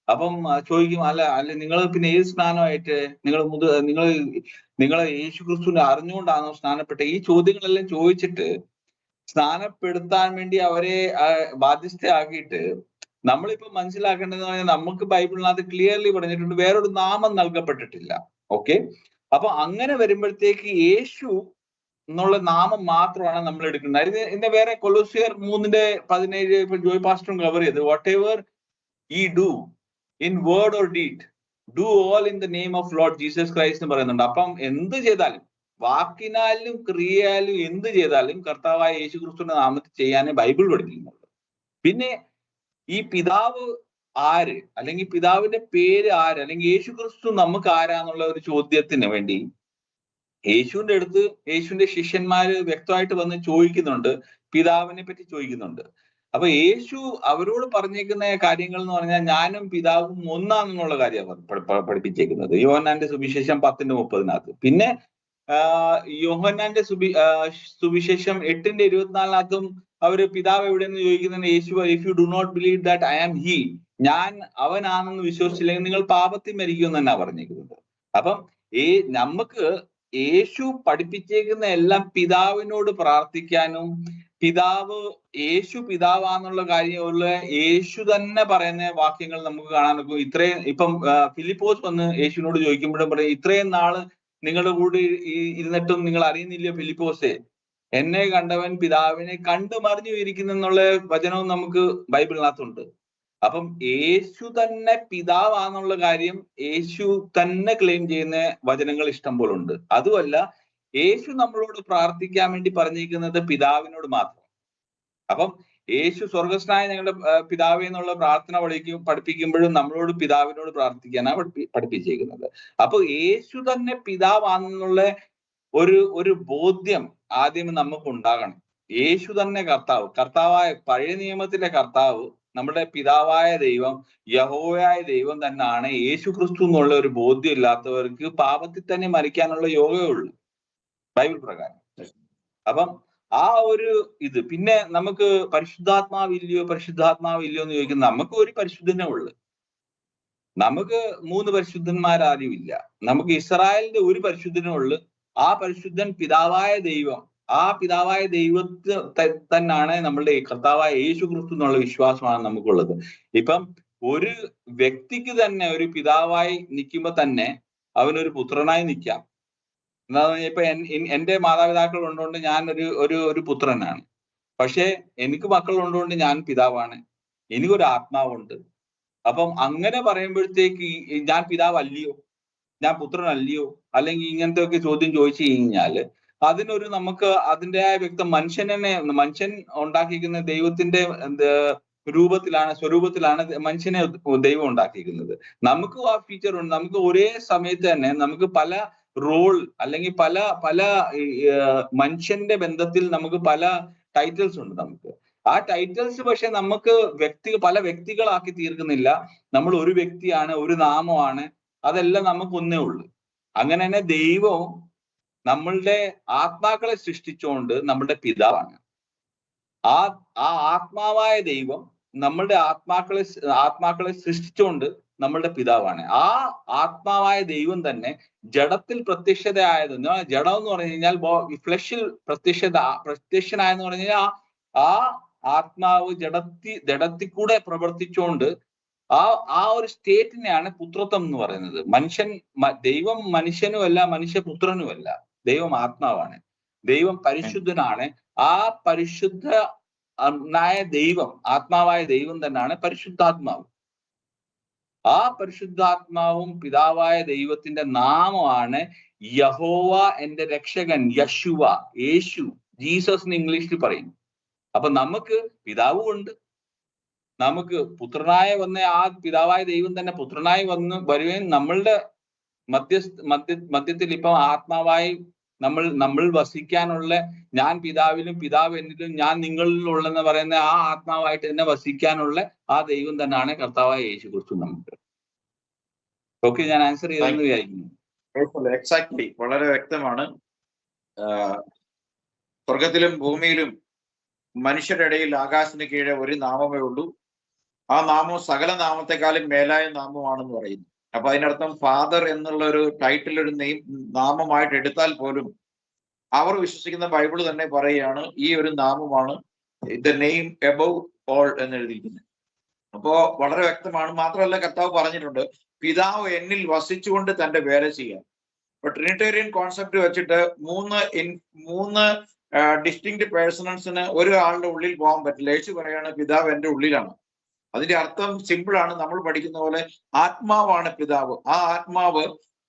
അപ്പം ചോദിക്കും, അല്ല നിങ്ങൾ പിന്നെ ഏത് സ്നാനമായിട്ട് നിങ്ങൾ യേശു ക്രിസ്തുവിനെ അറിഞ്ഞുകൊണ്ടാണോ സ്നാനപ്പെട്ട? ഈ ചോദ്യങ്ങളെല്ലാം ചോദിച്ചിട്ട് സ്നാനപ്പെടുത്താൻ വേണ്ടി അവരെ ബാധ്യസ്ഥയാക്കിയിട്ട് നമ്മളിപ്പോ മനസ്സിലാക്കേണ്ടതെന്ന് പറഞ്ഞാൽ നമുക്ക് ബൈബിളിനകത്ത് ക്ലിയർലി പറഞ്ഞിട്ടുണ്ട് വേറൊരു നാമം നൽകപ്പെട്ടിട്ടില്ല. ഓക്കെ, അപ്പൊ അങ്ങനെ വരുമ്പോഴത്തേക്ക് യേശു എന്നുള്ള നാമം മാത്രമാണ് നമ്മൾ എടുക്കുന്നത്. ഇതിന്റെ വേറെ കൊലോസിയർ 3:17 ഇപ്പൊ ജോയ് പാസ്റ്ററും കവർ ചെയ്ത്, വാട്ട് എവർ ഈ do in word or deed do all in the name of Lord Jesus Christ എന്ന് പറയുന്നുണ്ട്. അപ്പം എന്ത് ചെയ്താലും, വാക്കിനാലും ക്രിയയാലും എന്ത് ചെയ്താലും കർത്താവായ യേശു ക്രിസ്തുവിന്റെ നാമത്തിൽ ചെയ്യാനേ ബൈബിൾ പഠിപ്പിക്കുന്നുള്ളൂ. പിന്നെ ഈ പിതാവ് ആര്, അല്ലെങ്കിൽ പിതാവിന്റെ പേര് ആര്, അല്ലെങ്കിൽ യേശു ക്രിസ്തു നമുക്ക് ആരാന്നുള്ള ഒരു ചോദ്യത്തിന് വേണ്ടി യേശുവിന്റെ അടുത്ത് യേശുവിന്റെ ശിഷ്യന്മാര് വ്യക്തമായിട്ട് വന്ന് ചോദിക്കുന്നുണ്ട്, പിതാവിനെ പറ്റി ചോദിക്കുന്നുണ്ട്. അപ്പൊ യേശു അവരോട് പറഞ്ഞേക്കുന്ന കാര്യങ്ങൾ എന്ന് പറഞ്ഞാൽ ഞാനും പിതാവും ഒന്നാണെന്നുള്ള കാര്യമാണ് പഠിപ്പിച്ചേക്കുന്നത്. യോഹന്നാന്റെ സുവിശേഷം 10:30. പിന്നെ യോഹന്നാന്റെ സുവിശേഷം 8:24 അവര് പിതാവ് എവിടെയെന്ന് ചോദിക്കുന്നതിന് യേശു, if you do not believe that I am he, ഞാൻ അവനാണെന്ന് വിശ്വസിച്ചില്ലെങ്കിൽ നിങ്ങൾ പാപത്തിൽ മരിക്കുമെന്ന് തന്നെ പറഞ്ഞേക്കുന്നത്. അപ്പം നമുക്ക് യേശു പഠിപ്പിച്ചേക്കുന്ന എല്ലാം പിതാവിനോട് പ്രാർത്ഥിക്കാനും, യേശു പിതാവാന്നുള്ള കാര്യമുള്ള യേശു തന്നെ പറയുന്ന വാക്യങ്ങൾ നമുക്ക് കാണാൻ നോക്കും. ഇപ്പം ഫിലിപ്പോസ് വന്ന് യേശുവിനോട് ചോദിക്കുമ്പോഴും പറയും, ഇത്രയും നാള് നിങ്ങളുടെ കൂടെ ഇരുന്നിട്ടും നിങ്ങൾ അറിയുന്നില്ല ഫിലിപ്പോസേ, എന്നെ കണ്ടവൻ പിതാവിനെ കണ്ടു മറിഞ്ഞു ഇരിക്കുന്നെന്നുള്ള വചനവും നമുക്ക് ബൈബിളിനകത്തുണ്ട്. അപ്പം യേശു തന്നെ പിതാവാന്നുള്ള കാര്യം യേശു തന്നെ ക്ലെയിം ചെയ്യുന്ന വചനങ്ങൾ ഇഷ്ടം പോലെ ഉണ്ട്. അതുമല്ല, യേശു നമ്മളോട് പ്രാർത്ഥിക്കാൻ വേണ്ടി പറഞ്ഞിരിക്കുന്നത് പിതാവിനോട് മാത്രം. അപ്പം യേശു സ്വർഗസ്നായ ഞങ്ങളുടെ പിതാവേ എന്നുള്ള പ്രാർത്ഥന പഠിപ്പിക്കുമ്പോഴും നമ്മളോട് പിതാവിനോട് പ്രാർത്ഥിക്കാനാണ് പഠിപ്പിച്ചിരിക്കുന്നത്. അപ്പൊ യേശു തന്നെ പിതാവാണെന്നുള്ള ഒരു ബോധ്യം ആദ്യം നമുക്ക് ഉണ്ടാകണം. യേശു തന്നെ കർത്താവായ പഴയ നിയമത്തിലെ കർത്താവ്, നമ്മുടെ പിതാവായ ദൈവം, യഹോവയായ ദൈവം തന്നെയാണ് യേശു ക്രിസ്തു എന്നുള്ള ഒരു ബോധ്യം ഇല്ലാത്തവർക്ക് പാപത്തിൽ തന്നെ മരിക്കാനുള്ള യോഗമേ ഉള്ളൂ ബൈബിൾ പ്രകാരം. അപ്പം ആ ഒരു പിന്നെ നമുക്ക് പരിശുദ്ധാത്മാവില്ലയോ എന്ന് ചോദിക്കുന്നത്, നമുക്ക് ഒരു പരിശുദ്ധനെ ഉള്ളു. നമുക്ക് 3 പരിശുദ്ധന്മാരാരും ഇല്ല. നമുക്ക് ഇസ്രായേലിന്റെ ഒരു പരിശുദ്ധനേ ഉള്ളു. ആ പരിശുദ്ധൻ പിതാവായ ദൈവം. ആ പിതാവായ ദൈവത്തെ തന്നെയാണ് നമ്മളുടെ കർത്താവായ യേശു ക്രിസ്തു എന്നുള്ള വിശ്വാസമാണ് നമുക്കുള്ളത്. ഇപ്പം ഒരു വ്യക്തിക്ക് തന്നെ ഒരു പിതാവായി നിൽക്കുമ്പോ തന്നെ അവനൊരു പുത്രനായി നിൽക്കാം. എന്താ പറഞ്ഞാൽ ഇപ്പൊ എന്റെ മാതാപിതാക്കൾ ഉള്ളതുകൊണ്ട് ഞാൻ ഒരു പുത്രനാണ്. പക്ഷെ എനിക്ക് മക്കൾ ഉള്ളതുകൊണ്ട് ഞാൻ പിതാവാണ്. എനിക്കൊരു ആത്മാവുണ്ട്. അപ്പം അങ്ങനെ പറയുമ്പോഴത്തേക്ക് ഞാൻ പിതാവല്ലയോ, ഞാൻ പുത്രനല്ലയോ, അല്ലെങ്കിൽ ഇങ്ങനത്തെ ഒക്കെ ചോദ്യം ചോദിച്ചു കഴിഞ്ഞാല് അതിനൊരു നമുക്ക് അതിൻ്റെതായ മനുഷ്യൻ ഉണ്ടാക്കിയിരിക്കുന്ന ദൈവത്തിന്റെ സ്വരൂപത്തിലാണ് മനുഷ്യനെ ദൈവം ഉണ്ടാക്കിയിരിക്കുന്നത്. നമുക്കും ആ ഫീച്ചർ ഉണ്ട്. നമുക്ക് ഒരേ സമയത്ത് തന്നെ നമുക്ക് പല റോൾ അല്ലെങ്കിൽ പല മനുഷ്യന്റെ ബന്ധത്തിൽ നമുക്ക് പല ടൈറ്റിൽസ് ഉണ്ട്. നമുക്ക് ആ ടൈറ്റിൽസ് പക്ഷെ നമുക്ക് പല വ്യക്തികളാക്കി തീർക്കുന്നില്ല. നമ്മൾ ഒരു വ്യക്തിയാണ്, ഒരു നാമമാണ്, അതെല്ലാം നമുക്ക് ഒന്നേ ഉള്ളൂ. അങ്ങനെ തന്നെ ദൈവവും നമ്മളുടെ ആത്മാക്കളെ സൃഷ്ടിച്ചുകൊണ്ട് നമ്മളുടെ പിതാവാണ്. ആ ആത്മാവായ ദൈവം നമ്മളുടെ ആത്മാക്കളെ സൃഷ്ടിച്ചുകൊണ്ട് നമ്മളുടെ പിതാവാണ്. ആ ആത്മാവായ ദൈവം തന്നെ ജഡത്തിൽ പ്രത്യക്ഷതയായത്. ജഡം എന്ന് പറഞ്ഞു കഴിഞ്ഞാൽ ഫ്ലഷിൽ പ്രത്യക്ഷനായെന്ന് പറഞ്ഞു കഴിഞ്ഞാൽ ആ ആത്മാവ് ജഡത്തിൽ കൂടെ പ്രവർത്തിച്ചുകൊണ്ട് ആ ഒരു സ്റ്റേറ്റിനെയാണ് പുത്രത്വം എന്ന് പറയുന്നത്. ദൈവം മനുഷ്യനുമല്ല, മനുഷ്യപുത്രനുമല്ല. ദൈവം ആത്മാവാണ്. ദൈവം പരിശുദ്ധനാണ്. ആ പരിശുദ്ധ ദൈവം, ആത്മാവായ ദൈവം തന്നെയാണ് പരിശുദ്ധാത്മാവ്. ആ പരിശുദ്ധാത്മാവും പിതാവായ ദൈവത്തിന്റെ നാമമാണ് യഹോവ, എന്റെ രക്ഷകൻ, യശുവ, യേശു, ജീസസ് എന്ന് ഇംഗ്ലീഷിൽ പറയും. അപ്പൊ നമുക്ക് പിതാവും ഉണ്ട്, നമുക്ക് പുത്രനായ വന്ന ആ പിതാവായ ദൈവം തന്നെ പുത്രനായി വരുകയും നമ്മളുടെ മധ്യത്തിൽ ഇപ്പം ആത്മാവായി നമ്മൾ വസിക്കാനുള്ള, ഞാൻ പിതാവിലും പിതാവ് എന്നിലും ഞാൻ നിങ്ങളിലുള്ളെന്ന് പറയുന്ന ആ ആത്മാവായിട്ട് തന്നെ വസിക്കാനുള്ള ആ ദൈവം തന്നെയാണ് കർത്താവായ യേശു ക്രിസ്തു നമുക്ക്. ഓക്കെ, ഞാൻ ആൻസർ ചെയ്തെന്ന് വിചാരിക്കുന്നു. എക്സാക്ട്ലി, വളരെ വ്യക്തമാണ്. സ്വർഗത്തിലും ഭൂമിയിലും മനുഷ്യരുടെ ഇടയിൽ ആകാശത്തിന് കീഴെ ഒരു നാമമേ ഉള്ളൂ. ആ നാമം സകല നാമത്തെക്കാളും മേലായ നാമമാണെന്ന് പറയുന്നു. അപ്പൊ അതിനർത്ഥം ഫാദർ എന്നുള്ള ഒരു ടൈറ്റിൽ, ഒരു നാമമായിട്ട് എടുത്താൽ പോലും അവർ വിശ്വസിക്കുന്ന ബൈബിൾ തന്നെ പറയുകയാണ് ഈ ഒരു നാമമാണ് ദ നെയിം എബവ് ഓൾ എന്ന് എഴുതിയിരിക്കുന്നത്. അപ്പോ വളരെ വ്യക്തമാണ്. മാത്രമല്ല കർത്താവ് പറഞ്ഞിട്ടുണ്ട്, പിതാവ് എന്നിൽ വസിച്ചുകൊണ്ട് തന്റെ വേല ചെയ്യാം. ഇപ്പൊ ട്രിനിറ്റേറിയൻ കോൺസെപ്റ്റ് വെച്ചിട്ട് മൂന്ന് ഡിസ്റ്റിങ്ക്ട് പേഴ്സണൽസിന് ഒരു ആളുടെ ഉള്ളിൽ പോകാൻ പറ്റില്ല. യേശു പറയാണ് പിതാവ് എന്റെ ഉള്ളിലാണ്. അതിന്റെ അർത്ഥം സിമ്പിൾ ആണ്. നമ്മൾ പഠിക്കുന്ന പോലെ ആത്മാവാണ് പിതാവ്. ആ ആത്മാവ്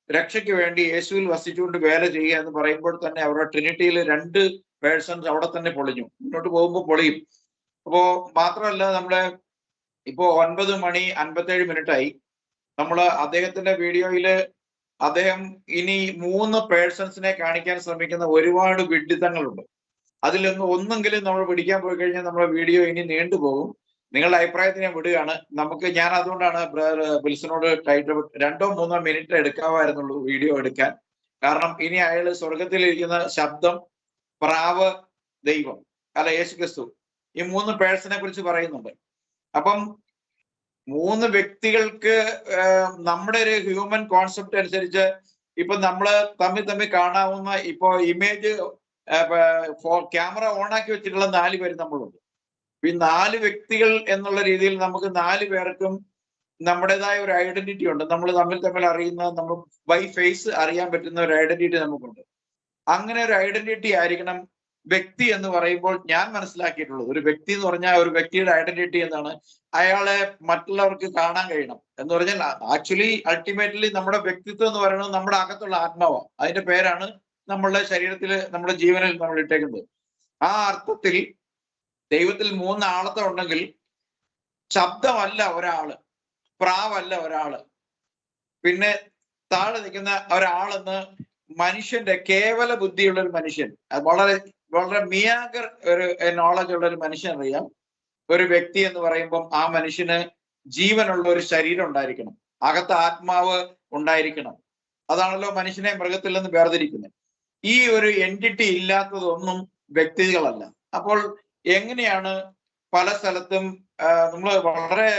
രക്ഷയ്ക്ക് വേണ്ടി യേശുവിൽ വസിച്ചുകൊണ്ട് വേല ചെയ്യുക എന്ന് പറയുമ്പോൾ തന്നെ അവരുടെ ട്രിനിറ്റിയിൽ 2 പേഴ്സൺസ് അവിടെ തന്നെ പൊളിഞ്ഞു. മുന്നോട്ട് പോകുമ്പോൾ പൊളിയും. അപ്പോ മാത്രമല്ല, നമ്മളെ ഇപ്പോ 9:57 നമ്മള് അദ്ദേഹത്തിന്റെ വീഡിയോയില് അദ്ദേഹം ഇനി 3 പേഴ്സൺസിനെ കാണിക്കാൻ ശ്രമിക്കുന്ന ഒരുപാട് വിഡ്ഢിത്തങ്ങളുണ്ട്. ഒന്നെങ്കിലും നമ്മൾ പിടിക്കാൻ പോയി കഴിഞ്ഞാൽ നമ്മുടെ വീഡിയോ ഇനി നീണ്ടുപോകും. നിങ്ങളുടെ അഭിപ്രായത്തിന് ഞാൻ വിടുകയാണ്. ഞാൻ അതുകൊണ്ടാണ് ബിൽസനോട് 2-3 മിനിറ്റ് എടുക്കാമായിരുന്നുള്ളൂ വീഡിയോ എടുക്കാൻ. കാരണം ഇനി അയാള് സ്വർഗത്തിലിരിക്കുന്ന ശബ്ദം, പ്രാവ്, ദൈവം അല്ല യേശു ക്രിസ്തു, ഈ 3 പേഴ്സണെ കുറിച്ച് പറയുന്നുണ്ട്. അപ്പം 3 വ്യക്തികൾക്ക് നമ്മുടെ ഒരു ഹ്യൂമൻ കോൺസെപ്റ്റ് അനുസരിച്ച് ഇപ്പൊ നമ്മള് തമ്മിൽ കാണാവുന്ന ഇപ്പോ ഇമേജ് ക്യാമറ ഓണാക്കി വെച്ചിട്ടുള്ള 4 പേര് നമ്മളുണ്ട്. ഈ 4 വ്യക്തികൾ എന്നുള്ള രീതിയിൽ നമുക്ക് 4 പേർക്കും നമ്മുടേതായ ഒരു ഐഡന്റിറ്റി ഉണ്ട്. നമ്മൾ തമ്മിൽ അറിയുന്ന, നമ്മൾ ബൈ ഫേസ് അറിയാൻ പറ്റുന്ന ഒരു ഐഡന്റിറ്റി നമുക്കുണ്ട്. അങ്ങനെ ഒരു ഐഡന്റിറ്റി ആയിരിക്കണം വ്യക്തി എന്ന് പറയുമ്പോൾ ഞാൻ മനസ്സിലാക്കിയിട്ടുള്ളത്. ഒരു വ്യക്തി എന്ന് പറഞ്ഞാൽ ഒരു വ്യക്തിയുടെ ഐഡന്റിറ്റി എന്താണ്? അയാളെ മറ്റുള്ളവർക്ക് കാണാൻ കഴിയണം എന്ന് പറഞ്ഞാൽ അൾട്ടിമേറ്റ്ലി നമ്മുടെ വ്യക്തിത്വം എന്ന് പറയുന്നത് നമ്മുടെ അകത്തുള്ള ആത്മാവാണ്. അതിന്റെ പേരാണ് നമ്മളുടെ ശരീരത്തിൽ, നമ്മുടെ ജീവനിൽ നമ്മൾ ഇട്ടേക്കുന്നത്. ആ അർത്ഥത്തിൽ ദൈവത്തിൽ 3 ആളത്വം ഉണ്ടെങ്കിൽ ശബ്ദമല്ല ഒരാള്, പ്രാവല്ല ഒരാള്, പിന്നെ താഴെ നിൽക്കുന്ന ഒരാളെന്ന് മനുഷ്യന്റെ കേവല ബുദ്ധിയുള്ള ഒരു മനുഷ്യൻ, വളരെ വളരെ മിയാഗർ ഒരു നോളജ് ഉള്ള ഒരു മനുഷ്യൻ അറിയാം. ഒരു വ്യക്തി എന്ന് പറയുമ്പം ആ മനുഷ്യന് ജീവനുള്ള ഒരു ശരീരം ഉണ്ടായിരിക്കണം, അകത്ത് ആത്മാവ് ഉണ്ടായിരിക്കണം. അതാണല്ലോ മനുഷ്യനെ മൃഗത്തിൽ നിന്ന് വേർതിരിക്കുന്നത്. ഈ ഒരു എൻറ്റിറ്റി ഇല്ലാത്തതൊന്നും വ്യക്തികളല്ല. അപ്പോൾ എങ്ങനെയാണ് പല സ്ഥലത്തും നമ്മൾ വളരെ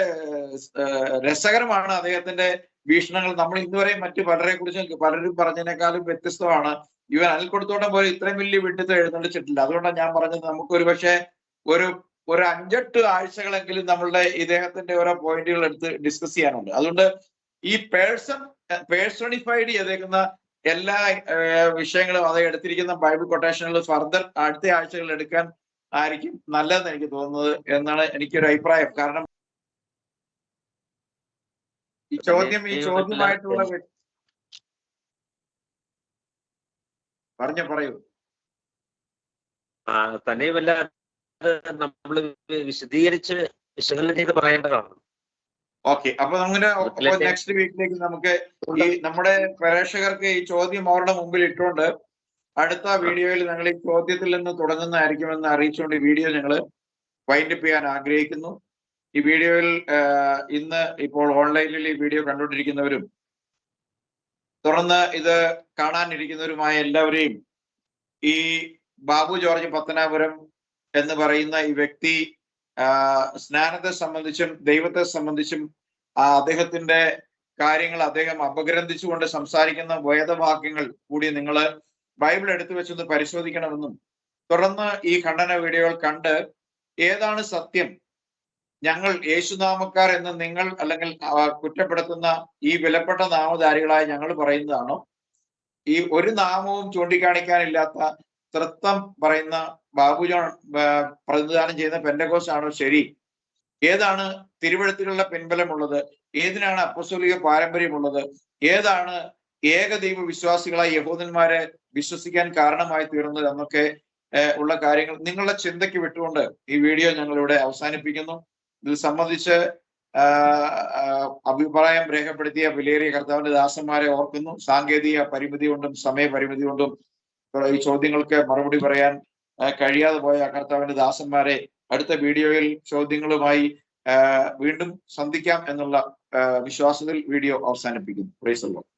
രസകരമാണ് അദ്ദേഹത്തിന്റെ വീക്ഷണങ്ങൾ. നമ്മൾ ഇന്നുവരെ മറ്റു പലരെ കുറിച്ച് പലരും പറഞ്ഞതിനേക്കാളും വ്യത്യസ്തമാണ്. ഇവൻ അനിൽക്കൊടുത്തോട്ടം പോലെ ഇത്രയും വലിയ വിഡ്ഢിത്തം എഴുന്നള്ളിച്ചിട്ടില്ല. അതുകൊണ്ടാണ് ഞാൻ പറഞ്ഞത് നമുക്ക് ഒരു പക്ഷേ ഒരു 5-8 ആഴ്ചകളെങ്കിലും നമ്മളുടെ ഇദ്ദേഹത്തിന്റെ ഓരോ പോയിന്റുകൾ എടുത്ത് ഡിസ്കസ് ചെയ്യാനുണ്ട്. അതുകൊണ്ട് ഈ പേഴ്സണിഫൈഡ് ചെയ്തേക്കുന്ന എല്ലാ വിഷയങ്ങളും അത് എടുത്തിരിക്കുന്ന ബൈബിൾ കൊട്ടേഷനുകൾ ഫർദർ അടുത്ത ആഴ്ചകളിൽ എടുക്കാൻ ആയിരിക്കും നല്ലതെന്ന് എനിക്ക് തോന്നുന്നത് എന്നാണ് എനിക്കൊരു അഭിപ്രായം. കാരണം ഈ ചോദ്യമായിട്ടുള്ള പറയൂ. തന്നെയുമല്ല, നമ്മൾ വിശദീകരിച്ച് വിശകലനം ചെയ്ത് പറയേണ്ടതാണ്. ഓക്കെ, അപ്പൊ നമ്മുടെ നെക്സ്റ്റ് വീക്കിലേക്ക് നമുക്ക് ഈ നമ്മുടെ പ്രേക്ഷകർക്ക് ഈ ചോദ്യം അവരുടെ മുമ്പിൽ ഇട്ടുകൊണ്ട് അടുത്ത വീഡിയോയിൽ ഞങ്ങൾ ഈ ചോദ്യത്തിൽ നിന്ന് തുടങ്ങുന്നതായിരിക്കുമെന്ന് അറിയിച്ചുകൊണ്ട് ഈ വീഡിയോ ഞങ്ങൾ വൈൻഡപ്പ് ചെയ്യാൻ ആഗ്രഹിക്കുന്നു. ഈ വീഡിയോയിൽ ഇന്ന് ഇപ്പോൾ ഓൺലൈനിൽ ഈ വീഡിയോ കണ്ടുകൊണ്ടിരിക്കുന്നവരും തുടർന്ന് ഇത് കാണാനിരിക്കുന്നവരുമായ എല്ലാവരെയും ഈ ബാബു ജോർജ് പത്തനാപുരം എന്ന് പറയുന്ന ഈ വ്യക്തി സ്നാനത്തെ സംബന്ധിച്ചും ദൈവത്തെ സംബന്ധിച്ചും അദ്ദേഹത്തിന്റെ കാര്യങ്ങൾ അദ്ദേഹം അപഗ്രന്ഥിച്ചുകൊണ്ട് സംസാരിക്കുന്ന വേദവാക്യങ്ങൾ കൂടി നിങ്ങൾ ബൈബിൾ എടുത്തു വെച്ചൊന്ന് പരിശോധിക്കണമെന്നും തുടർന്ന് ഈ ഖണ്ഡന വീഡിയോകൾ കണ്ട് ഏതാണ് സത്യം, ഞങ്ങൾ യേശുനാമക്കാർ എന്ന് നിങ്ങൾ അല്ലെങ്കിൽ കുറ്റപ്പെടുത്തുന്ന ഈ വിലപ്പെട്ട നാമധാരികളായ ഞങ്ങൾ പറയുന്നതാണോ, ഈ ഒരു നാമവും ചൂണ്ടിക്കാണിക്കാനില്ലാത്ത തൃത്വം പറയുന്ന ബാബു ജോൺ പ്രതിനിധാനം ചെയ്യുന്ന പെന്തക്കോസ്ത് ആണോ ശരി? ഏതാണ് തിരുവഴുത്തിലുള്ള പിൻബലമുള്ളത്? ഏതിനാണ് അപ്പസ്തോലിക പാരമ്പര്യമുള്ളത്? ഏതാണ് ഏകദൈവ വിശ്വാസികളായ യഹൂദന്മാരെ വിശ്വസിക്കാൻ കാരണമായി തീർന്നത് എന്നൊക്കെ ഉള്ള കാര്യങ്ങൾ നിങ്ങളുടെ ചിന്തയ്ക്ക് വിട്ടുകൊണ്ട് ഈ വീഡിയോ ഞങ്ങളിവിടെ അവസാനിപ്പിക്കുന്നു. ഇത് സംബന്ധിച്ച് അഭിപ്രായം രേഖപ്പെടുത്തിയ വിലയേറിയ കർത്താവിന്റെ ദാസന്മാരെ ഓർക്കുന്നു. സാങ്കേതിക പരിമിതി കൊണ്ടും സമയപരിമിതി കൊണ്ടും ഈ ചോദ്യങ്ങൾക്ക് മറുപടി പറയാൻ കഴിയാതെ പോയ കർത്താവിന്റെ ദാസന്മാരെ അടുത്ത വീഡിയോയിൽ ചോദ്യങ്ങളുമായി വീണ്ടും സന്ധിക്കാം എന്നുള്ള വിശ്വാസത്തിൽ വീഡിയോ അവസാനിപ്പിക്കുന്നു. Price the Lord.